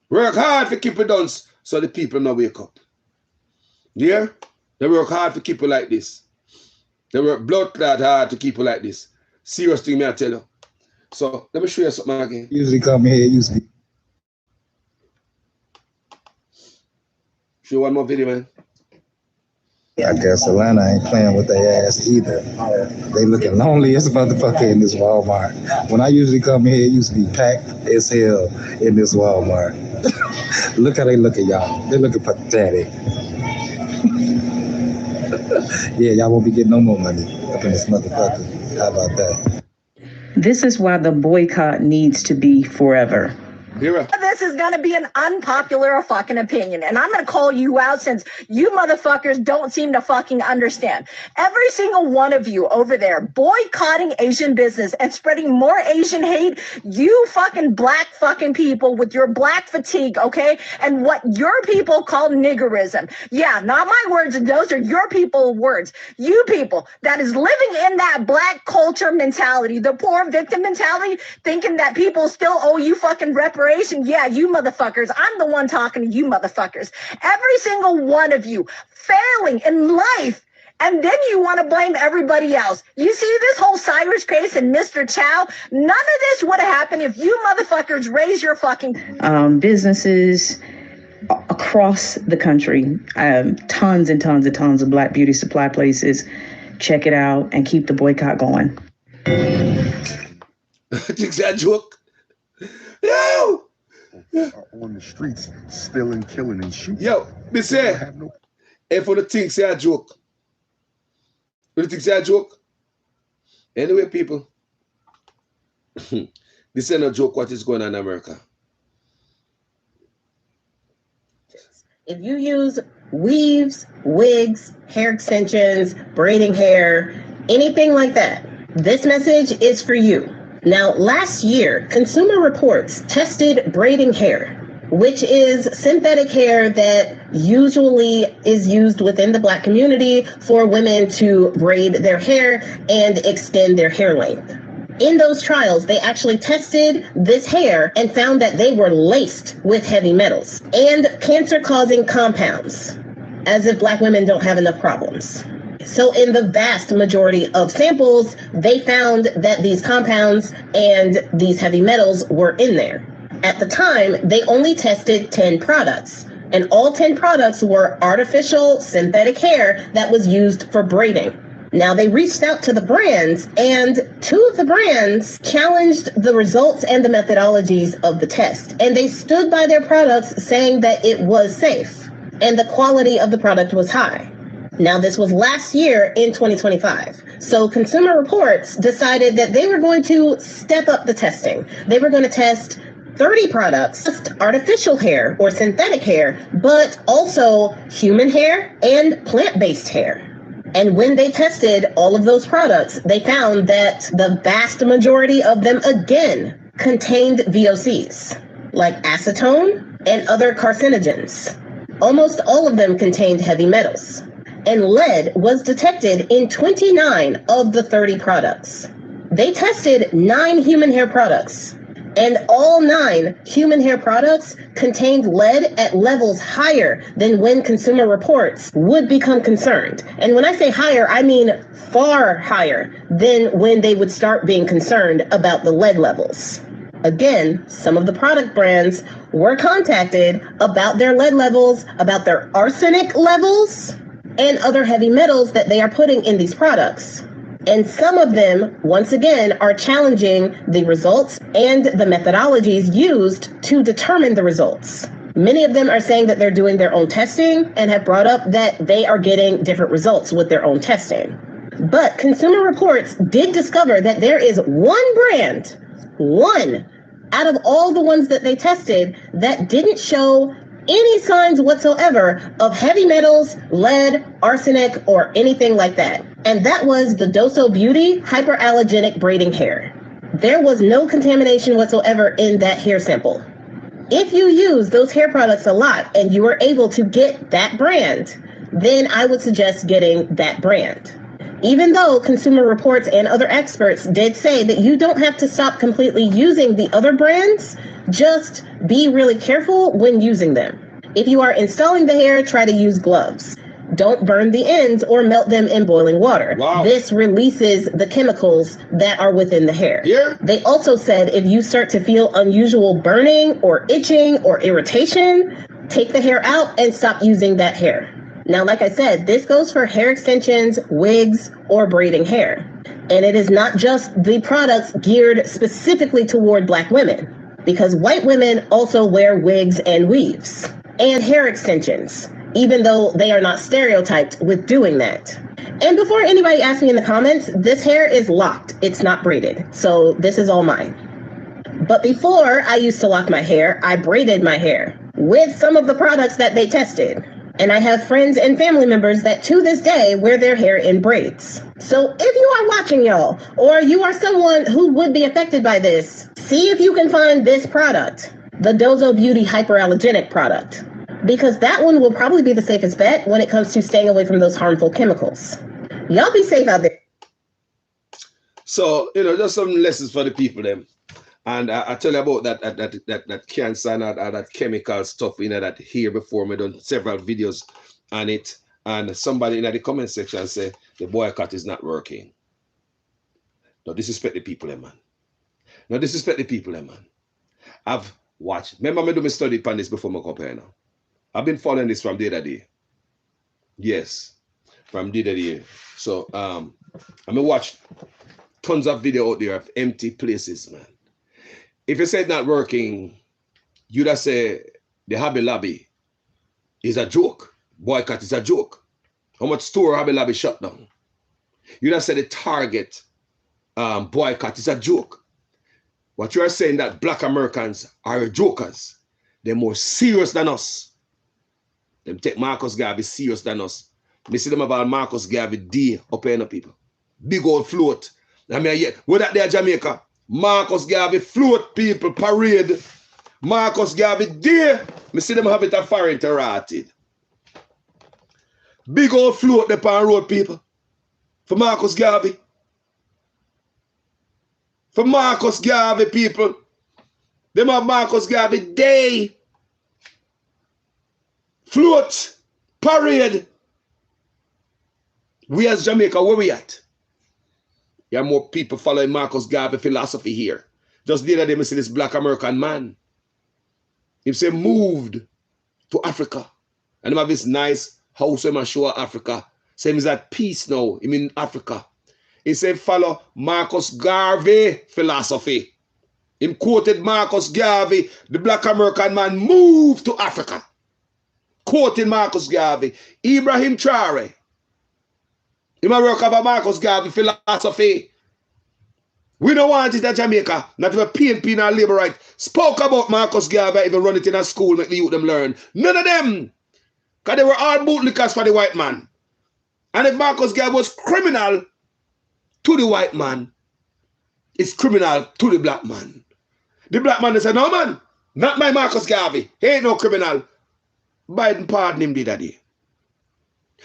Work hard to keep it down so the people don't wake up. Yeah? They work hard to keep it like this. They work blood clot hard to keep it like this. Serious thing, me I tell you. So, let me show you something again. Usually come here, usually. Show one more video, man. I guess Atlanta ain't playing with their ass either. They looking lonely as a motherfucker in this Walmart. When I usually come here, it used to be packed as hell in this Walmart. Look how they look at y'all. They looking pathetic. Yeah, y'all won't be getting no more money up in this motherfucker. How about that? This is why the boycott needs to be forever. This is going to be an unpopular fucking opinion, and I'm going to call you out since you motherfuckers don't seem to fucking understand. Every single one of you over there boycotting Asian business and spreading more Asian hate, you fucking black fucking people with your black fatigue, okay? And what your people call niggerism. Yeah, not my words, those are your people words. You people that is living in that black culture mentality, the poor victim mentality, thinking that people still owe you fucking reparations. Yeah, you motherfuckers. I'm the one talking to you motherfuckers. Every single one of you failing in life. And then you want to blame everybody else. You see this whole Cyrus case and Mr. Chow? None of this would have happened if you motherfuckers raise your fucking... Businesses across the country, tons and tons and tons of black beauty supply places. Check it out and keep the boycott going. Is that a joke? Yo! On the streets, stealing, killing, and shooting. Yo, me say, if for the thing say a joke. For the thing say a joke. Anyway, people, this ain't a joke what is going on in America. If you use weaves, wigs, hair extensions, braiding hair, anything like that, this message is for you. Now, last year, Consumer Reports tested braiding hair, which is synthetic hair that usually is used within the black community for women to braid their hair and extend their hair length. In those trials, they actually tested this hair and found that they were laced with heavy metals and cancer-causing compounds, as if black women don't have enough problems. So in the vast majority of samples, they found that these compounds and these heavy metals were in there. At the time, they only tested 10 products, and all 10 products were artificial synthetic hair that was used for braiding. Now, they reached out to the brands, and 2 of the brands challenged the results and the methodologies of the test, and they stood by their products saying that it was safe, and the quality of the product was high. Now, this was last year in 2025. So Consumer Reports decided that they were going to step up the testing. They were going to test 30 products, just artificial hair or synthetic hair, but also human hair and plant-based hair. And when they tested all of those products, they found that the vast majority of them again contained VOCs, like acetone and other carcinogens. Almost all of them contained heavy metals. And lead was detected in 29 of the 30 products. They tested 9 human hair products, and all 9 human hair products contained lead at levels higher than when Consumer Reports would become concerned. And when I say higher, I mean far higher than when they would start being concerned about the lead levels. Again, some of the product brands were contacted about their lead levels, about their arsenic levels, and other heavy metals that they are putting in these products. And some of them, once again, are challenging the results and the methodologies used to determine the results. Many of them are saying that they're doing their own testing and have brought up that they are getting different results with their own testing. But Consumer Reports did discover that there is one brand, one out of all the ones that they tested, that didn't show any signs whatsoever of heavy metals, lead, arsenic, or anything like that. And that was the Doso Beauty hyperallergenic braiding hair. There was no contamination whatsoever in that hair sample. If you use those hair products a lot and you are able to get that brand, then I would suggest getting that brand. Even though Consumer Reports and other experts did say that you don't have to stop completely using the other brands, just be really careful when using them. If you are installing the hair, try to use gloves. Don't burn the ends or melt them in boiling water. Wow. This releases the chemicals that are within the hair. Yeah. They also said if you start to feel unusual burning or itching or irritation, take the hair out and stop using that hair. Now, like I said, this goes for hair extensions, wigs, or braiding hair. And it is not just the products geared specifically toward Black women, because white women also wear wigs and weaves and hair extensions, even though they are not stereotyped with doing that. And before anybody asks me in the comments, this hair is locked. It's not braided. So this is all mine. But before I used to lock my hair, I braided my hair with some of the products that they tested. And I have friends and family members that to this day wear their hair in braids. So if you are watching, y'all, or you are someone who would be affected by this, see if you can find this product, the Doso Beauty hyperallergenic product, because that one will probably be the safest bet when it comes to staying away from those harmful chemicals. Y'all be safe out there. So, just some lessons for the people then. And I tell you about that cancer and that chemical stuff that here before me done several videos on it. And somebody in the comment section say the boycott is not working. No, disrespect the people, man. No, disrespect the people, man. I've watched. Remember me do my study on this before I come here now. I've been following this from day to day. Yes, from day to day. So I watched tons of video out there of empty places, man. If you say it's not working, you just say the Hobby Lobby is a joke. Boycott is a joke. How much store Hobby Lobby shut down? You just say the Target boycott is a joke. What you are saying that Black Americans are jokers. They're more serious than us. Them take Marcus Garvey serious than us. Me see them about Marcus Garvey D up here, people. Big old float. I mean, yeah, we're that there Jamaica. Marcus Garvey float people, parade. Marcus Garvey there. Me see them have it a foreign interrupted. Big old float the pan road, people. For Marcus Garvey. For Marcus Garvey, people. Them have Marcus Garvey day. Float. Parade. We as Jamaica, where we at? You have more people following Marcus Garvey philosophy here. Just the other day, I see this Black American man. He say moved to Africa. And he have this nice house in show Africa. Say he's at peace now. He in Africa. He said follow Marcus Garvey philosophy. He quoted Marcus Garvey, the Black American man moved to Africa. Quoting Marcus Garvey. Ibrahim Traore. You might work about Marcus Garvey philosophy. We don't want it at Jamaica. Not even PNP nor Labour right. Spoke about Marcus Garvey, even run it in a school, make the youth them learn. None of them. Because they were all bootlickers for the white man. And if Marcus Garvey was criminal to the white man, it's criminal to the black man. The black man said, no man, not my Marcus Garvey. He ain't no criminal. Biden pardoned him the other day.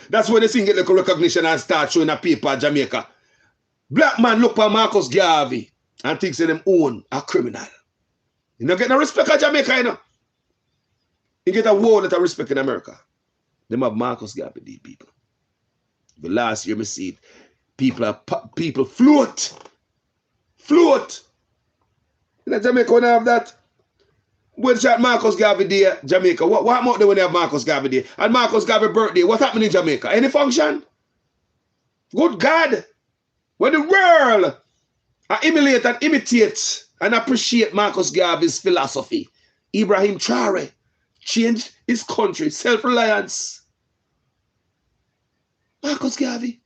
That's when the thing get little recognition and start showing a paper in Jamaica. Black man look at Marcus Garvey and thinks them own a criminal. You don't get no respect in Jamaica, you know. You get a whole lot of respect in America. Them have Marcus Garvey, these people. The last year we see it. People float. Float. In Jamaica, when I have that, when shot Marcus Garvey Day, Jamaica, what more when they have Marcus Garvey Day? And Marcus Garvey birthday, what happened in Jamaica? Any function? Good God. When the world emulate and imitate and appreciate Marcus Garvey's philosophy, Ibrahim Traore changed his country, self-reliance. Marcus Garvey.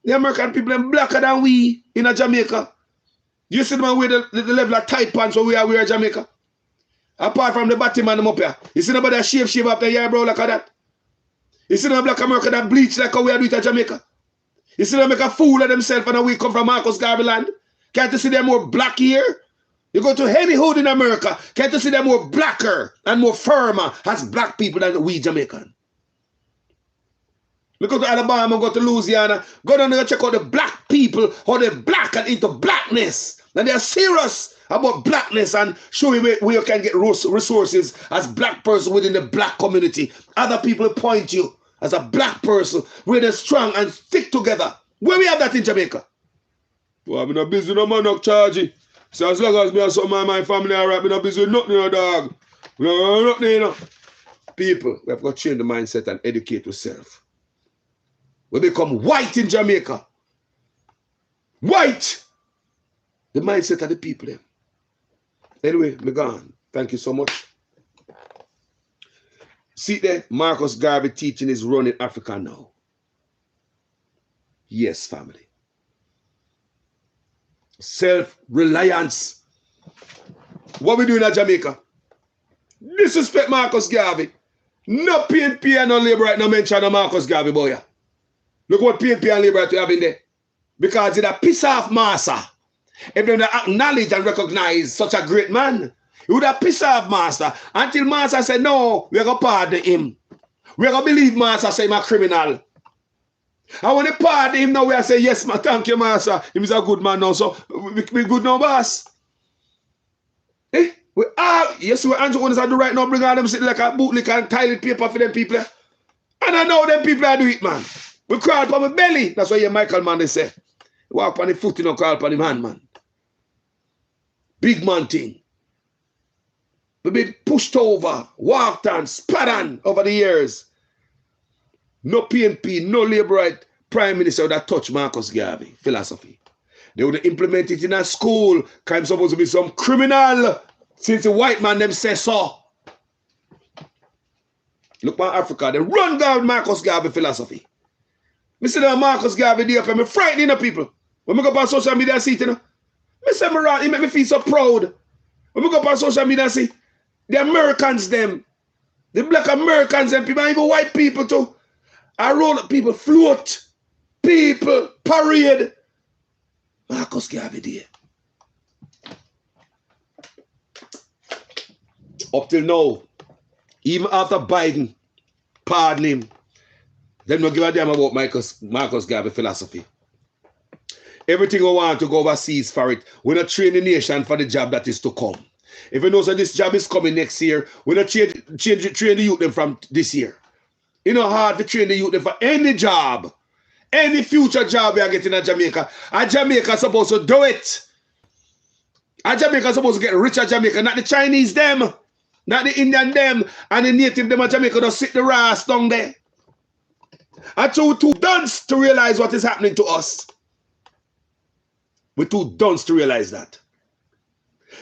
The American people are blacker than we in Jamaica. You see them wear the level of tight pants when we are in Jamaica. Apart from the bottom man them up here. You see nobody shave up the eyebrow like that. You see them black America that bleach like how we are doing in Jamaica. You see them make a fool of themselves and we come from Marcus Garvey land. Can't you see them more black here? You go to any hood in America, can't you see them more blacker and more firmer as black people than we Jamaican? We go to Alabama, go to Louisiana, go down there and check out the black people, how they're black and into blackness. And they're serious about blackness and show you where you can get resources as black person within the black community. Other people point you as a black person where they're strong and stick together. Where we have that in Jamaica? Well, I'm not busy no man, not charging. So as long as me and some of my family are right, I'm not busy with nothing, no dog. Nothing, you know. People, we have got to change the mindset and educate yourself. We become white in Jamaica. White. The mindset of the people there. Anyway, me gone. Thank you so much. See there, Marcus Garvey teaching is running Africa now. Yes, family. Self-reliance. What we doing in Jamaica? Disrespect Marcus Garvey. No PNP and no Labour right now mention no Marcus Garvey, boy. Look what PNP and Labour right have in there. Because it's a piss off master. If they don't acknowledge and recognize such a great man, he would have pissed off master until master said, no, we're going to pardon him. We're going to believe master say he's a criminal. And when they pardon him now, we say, yes, ma, thank you, master. He's a good man now, so we good now, boss. Eh? We all, yes, we Andrew owners are do right now, bring all them sitting like a bootlick and toilet paper for them people. And I know them people are do it, man. We crawl upon my belly. That's why Michael man they say. Walk on the foot, you know, crawl upon the hand, man. Big man thing. We been pushed over, walked on, spat on over the years. No PNP, no Labour right Prime Minister would have touched Marcus Garvey philosophy. They would have implemented it in a school. I'm supposed to be some criminal since the white man them say so. Look at Africa, they run down Marcus Garvey philosophy. I see that Marcus Garvey there, I'm frightening the people. When I go on social media and see it, you know, I say, he make me feel so proud. When I go on social media and see, the Americans them, the black Americans them, people, even white people too. I roll up people, float, people, parade. Marcus Garvey there. Up till now, even after Biden pardon him, they don't give a damn about Marcus Garvey philosophy. Everything we want to go overseas for it. We're not train the nation for the job that is to come. If you know that this job is coming next year, we're not train the youth them from this year. You know hard to train the youth them for any job. Any future job we are getting in Jamaica. And Jamaica is supposed to do it. And Jamaica is supposed to get rich at Jamaica. Not the Chinese them. Not the Indian them. And the native them at Jamaica just sit the ass down there. And too dunce to realize what is happening to us. We're too dunce to realize that.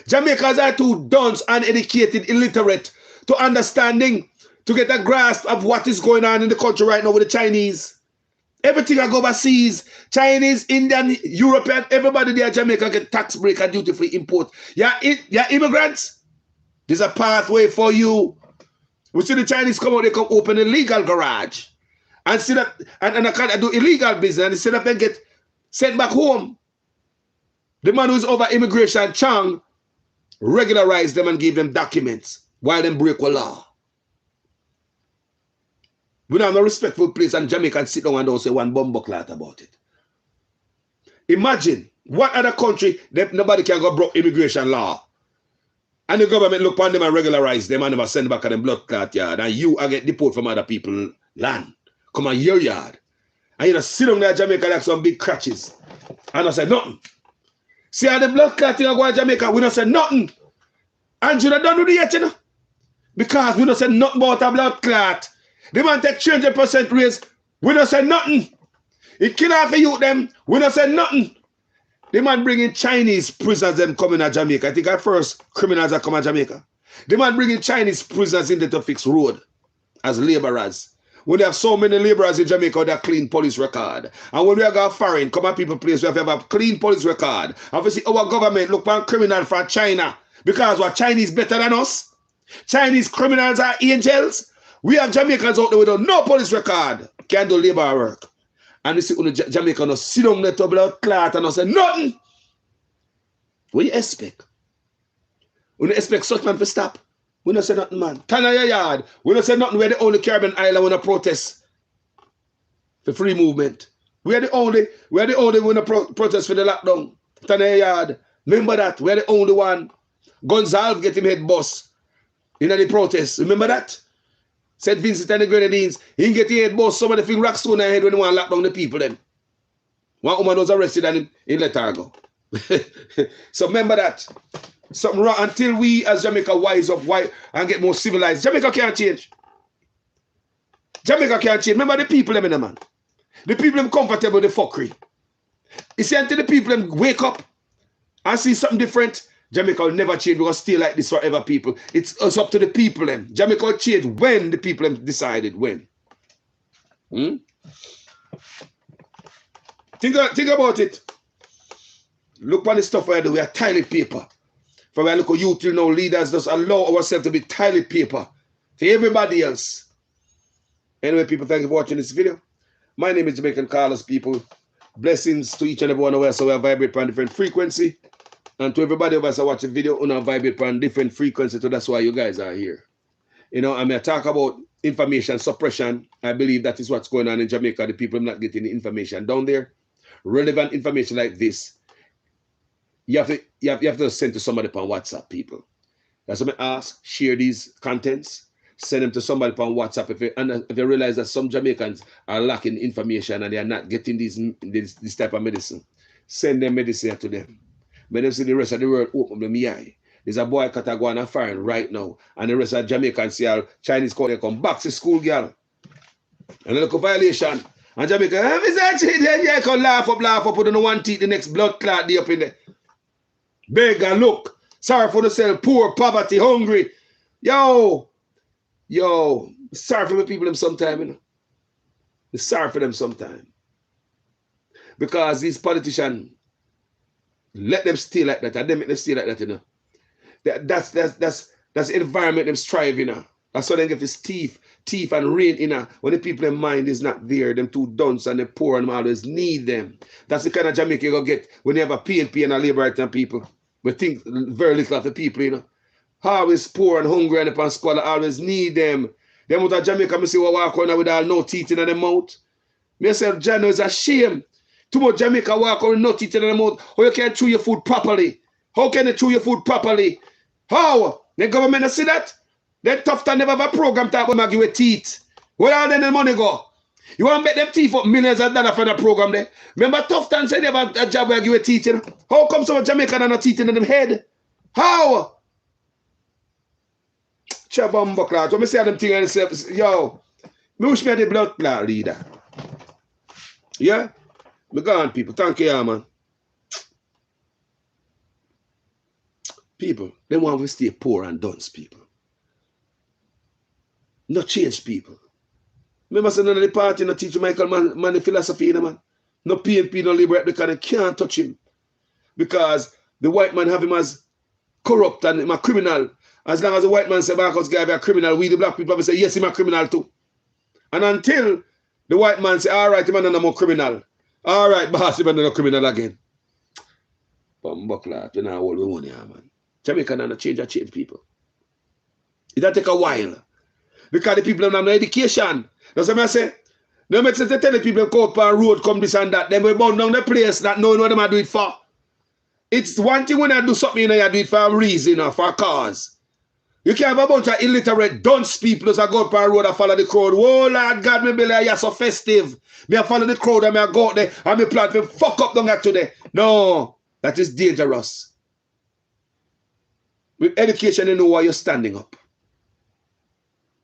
Jamaicans are too dunce, uneducated, illiterate to understanding, to get a grasp of what is going on in the country right now with the Chinese. Everything I go overseas, Chinese, Indian, European, everybody there, Jamaica get tax break and duty-free import. Yeah, immigrants. There's a pathway for you. We see the Chinese come out, they come open a legal garage. And see that, and I can't do illegal business, and instead of them get sent back home. The man who's over immigration, Chang, regularize them and give them documents while them break the law. We don't have no respectful place, and Jamaicans sit down and don't say one bumbleclat about it. Imagine what other country that nobody can go broke immigration law. And the government look upon them and regularize them and never send back at them blood clot yard. And you get deported from other people's land. Come on your yard. And you know, sit down there in Jamaica like some big crutches. And I say nothing. See how the blood clotting go in Jamaica, we don't say nothing. And you don't do the yet, you know. Because we don't say nothing about a blood clot. The man take 300% raise, we don't say nothing. It kill half of you them, we don't say nothing. The man bringing Chinese prisoners them coming to Jamaica. I think at first criminals that come to Jamaica. The man bringing Chinese prisoners in there to fix road as laborers. When they have so many laborers in Jamaica that clean police record. And when we are going foreign, come on people place, we have to have a clean police record. Obviously our government look for criminal from China. Because what, Chinese better than us? Chinese criminals are angels. We have Jamaicans out there with no police record. Can't do labor work. And we see on the Jamaica no sit down there to blood clot and no say nothing. What do you expect? We don't expect such man to stop. We don't say nothing, man. Turn on your yard. We don't say nothing. We're the only Caribbean island when a protest for free movement. We're the only when a protest for the lockdown. Turn on your yard. Remember that. We're the only one. Gonzalve get him head boss in the protest. Remember that? St. Vincent and the Grenadines, he can get the head boss, some of the thing rock stone head when he want to lock down the people then. One woman was arrested and he let her go. So remember that. Something wrong until we as Jamaica wise up and get more civilized. Jamaica can't change. Jamaica can't change. Remember the people them in the man. The people them comfortable with the fuckery. You see, until the people them wake up and see something different, Jamaica will never change. We're going to stay like this forever, people. It's up to the people. Jamaica will change when the people decided. When? Think about it. Look on the stuff we do. We are toilet paper. For we look at youth, you know, leaders just allow ourselves to be toilet paper for everybody else. Anyway, people, thank you for watching this video. My name is Jamaican Carlos, people. Blessings to each and every one of us. So we vibrate on different frequency. And to everybody of us that watch the video, we vibrate on different frequency, so that's why you guys are here. You know, I'm going to talk about information suppression. I believe that is what's going on in Jamaica. The people are not getting the information down there. Relevant information like this, you have to send to somebody on WhatsApp, people. That's what I ask. Share these contents. Send them to somebody on WhatsApp. If you realize that some Jamaicans are lacking information and they are not getting this type of medicine, send them medicine to them. When them see the rest of the world open them eye. There's a boy cut go on a foreign right now. And the rest of Jamaicans see how Chinese come back to school, girl. And they look a violation. And Jamaica, yeah, can laugh up, put on one teeth, the next blood clot day up in there. Beg and look. Sorry for the self, poor, poverty, hungry. Yo, sorry for the people them sometime, you know. It's sorry for them sometime. Because these politicians, let them stay like that, and they make them stay like that, you know. That's the environment them strive, you know. That's why they get this teeth and rain, you know. When the people in mind is not there, them too dunce and they poor and always need them. That's the kind of Jamaica you go get when you have a PNP and a Labour and people. We think very little of the people, you know. Always poor and hungry and upon squalor, always need them. Them out of Jamaica, I see what walk on with all no teeth in their mouth. Myself, John, is a shame. Too much Jamaica walk on no teeth in their mouth. How you can chew your food properly? How can they chew your food properly? How? The government see that? That Tufton never have a program to give you teeth. Where all then the money go? You want to bet them teeth up millions of dollars for the program there? Remember Tufton said they have a job where give you teeth in? How come some Jamaican have no teeth in them head? How? Chabamba class. When I say them things and say, yo, me wish me had the blood clot leader. Yeah? Me gone, people. Thank you, man. People, they want to stay poor and dunce, people. Not change people. Remember, say none of the party no teach Michael money philosophy, you know, man. No PNP, no liberate, because they can't touch him. Because the white man have him as corrupt and him a criminal. As long as the white man say Marcus Garvey a criminal, we the black people have to say, yes, him a criminal too. And until the white man say, all right, him no more criminal. All right, boss, him no criminal again. But buckler, you know all we want here, man. Jamaica not change people. It take a while. Because the people don't have no education. That's what I say. No make sense to tell the people go up on road, come this and that. They will burn down the place, not knowing what they do it for. It's one thing when I do something, you know, you do it for a reason or for a cause. You can't have a bunch of illiterate, dunce people that go up on road and follow the crowd. Oh, Lord God, me belly, you're so festive. Me I follow the crowd and me I go out there and me plan to fuck up down there today. No, that is dangerous. With education, you know why you're standing up.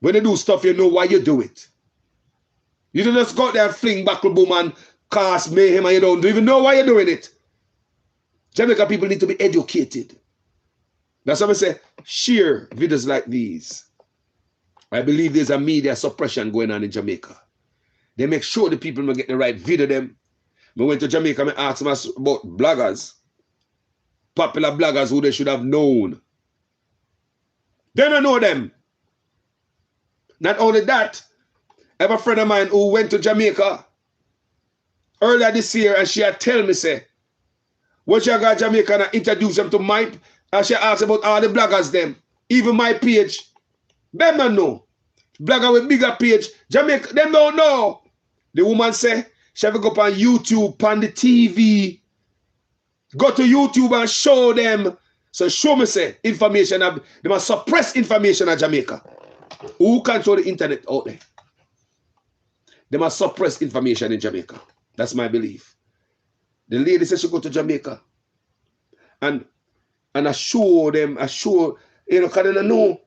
When you do stuff, you know why you do it. You don't just go out there and fling buckle boom and cause mayhem and you don't even know why you're doing it. Jamaica people need to be educated. That's why I say, share videos like these. I believe there's a media suppression going on in Jamaica. They make sure the people will get the right video them. I went to Jamaica and asked them about bloggers. Popular bloggers who they should have known. They don't know them. Not only that, I have a friend of mine who went to Jamaica earlier this year and she had tell me, say, when she got Jamaica and I introduced them to my, and she asked about all the bloggers them, even my page. Them don't know. Blogger with bigger page, Jamaica, them don't know. The woman say, she have to go up on YouTube, on the TV. Go to YouTube and show them. So show me, say, information, they must suppress information in Jamaica. Who control the internet out there? They must suppress information in Jamaica. That's my belief. The lady said she go to Jamaica and assure them, you know, because they don't know.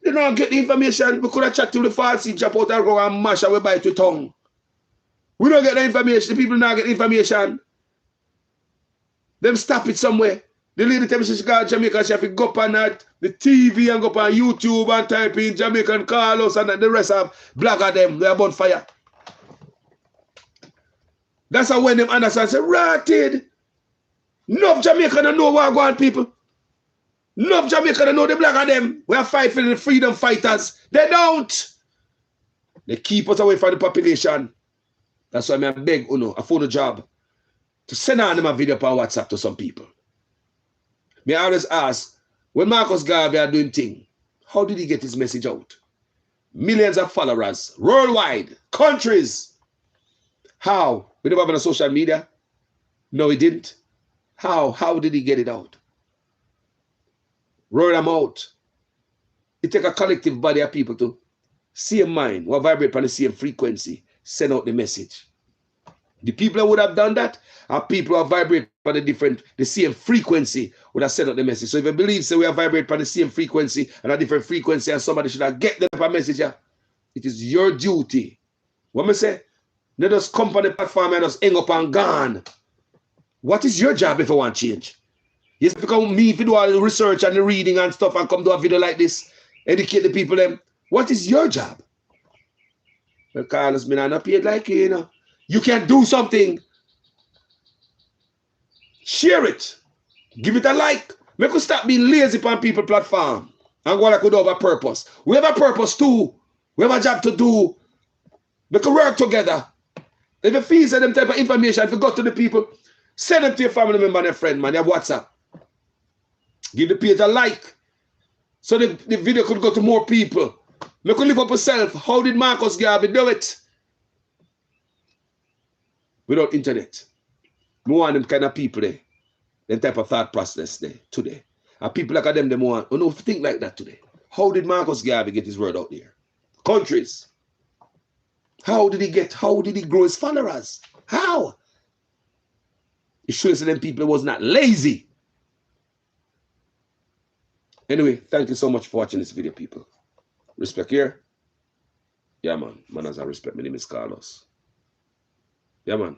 They don't get the information. We could have chat to the falsy, jump out and go and mash away by the tongue. We don't get the information. The people don't get the information. Them stop it somewhere. The lady tell me she got Jamaica, she have to go up on that, the TV and go up on YouTube and type in Jamaican Carlos and the rest of blogger them. They are on fire. That's how when them understand, say, ratted. Enough Jamaica don't know Wagwan people. Enough Jamaica don't know the blogger them. We are fighting for the freedom fighters. They don't. They keep us away from the population. That's why I beg Uno, I phone a job, to send on them a video on WhatsApp to some people. Me always ask, when Marcus Garvey are doing thing, how did he get his message out? Millions of followers, worldwide, countries. How? We never have on social media? No, he didn't. How? How did he get it out? Roll them out. It take a collective body of people to same mind, who vibrate on the same frequency, send out the message. The people that would have done that are people who vibrate on the same frequency would have sent out the message. So if you believe so we have vibrate on the same frequency and a different frequency and somebody should have get them a message, yeah, it is your duty. What me say? Let us come on the platform and just hang up and gone. What is your job if you want change? Yes, because me, if you do all the research and the reading and stuff and come to a video like this, educate the people them, what is your job? Well, Carlos, me not paid like you, you know. You can do something. Share it. Give it a like. Make us stop being lazy on people's platform and go like we do have a purpose. We have a purpose too. We have a job to do. We can work together. If you feel them type of information, if you go to the people, send them to your family member and your friend, man. You have WhatsApp. Give the page a like. So the video could go to more people. Make you live up yourself. How did Marcus Garvey do it? Without internet. We want them kind of people there. Them type of thought process there today. And people like them want, you know, think like that today. How did Marcus Garvey get his word out there? Countries. How did he grow his followers? How? It shows that them people was not lazy. Anyway, thank you so much for watching this video, people. Respect here. Yeah, man. Mannaz Respect. My name is Carlos. Yeah, man.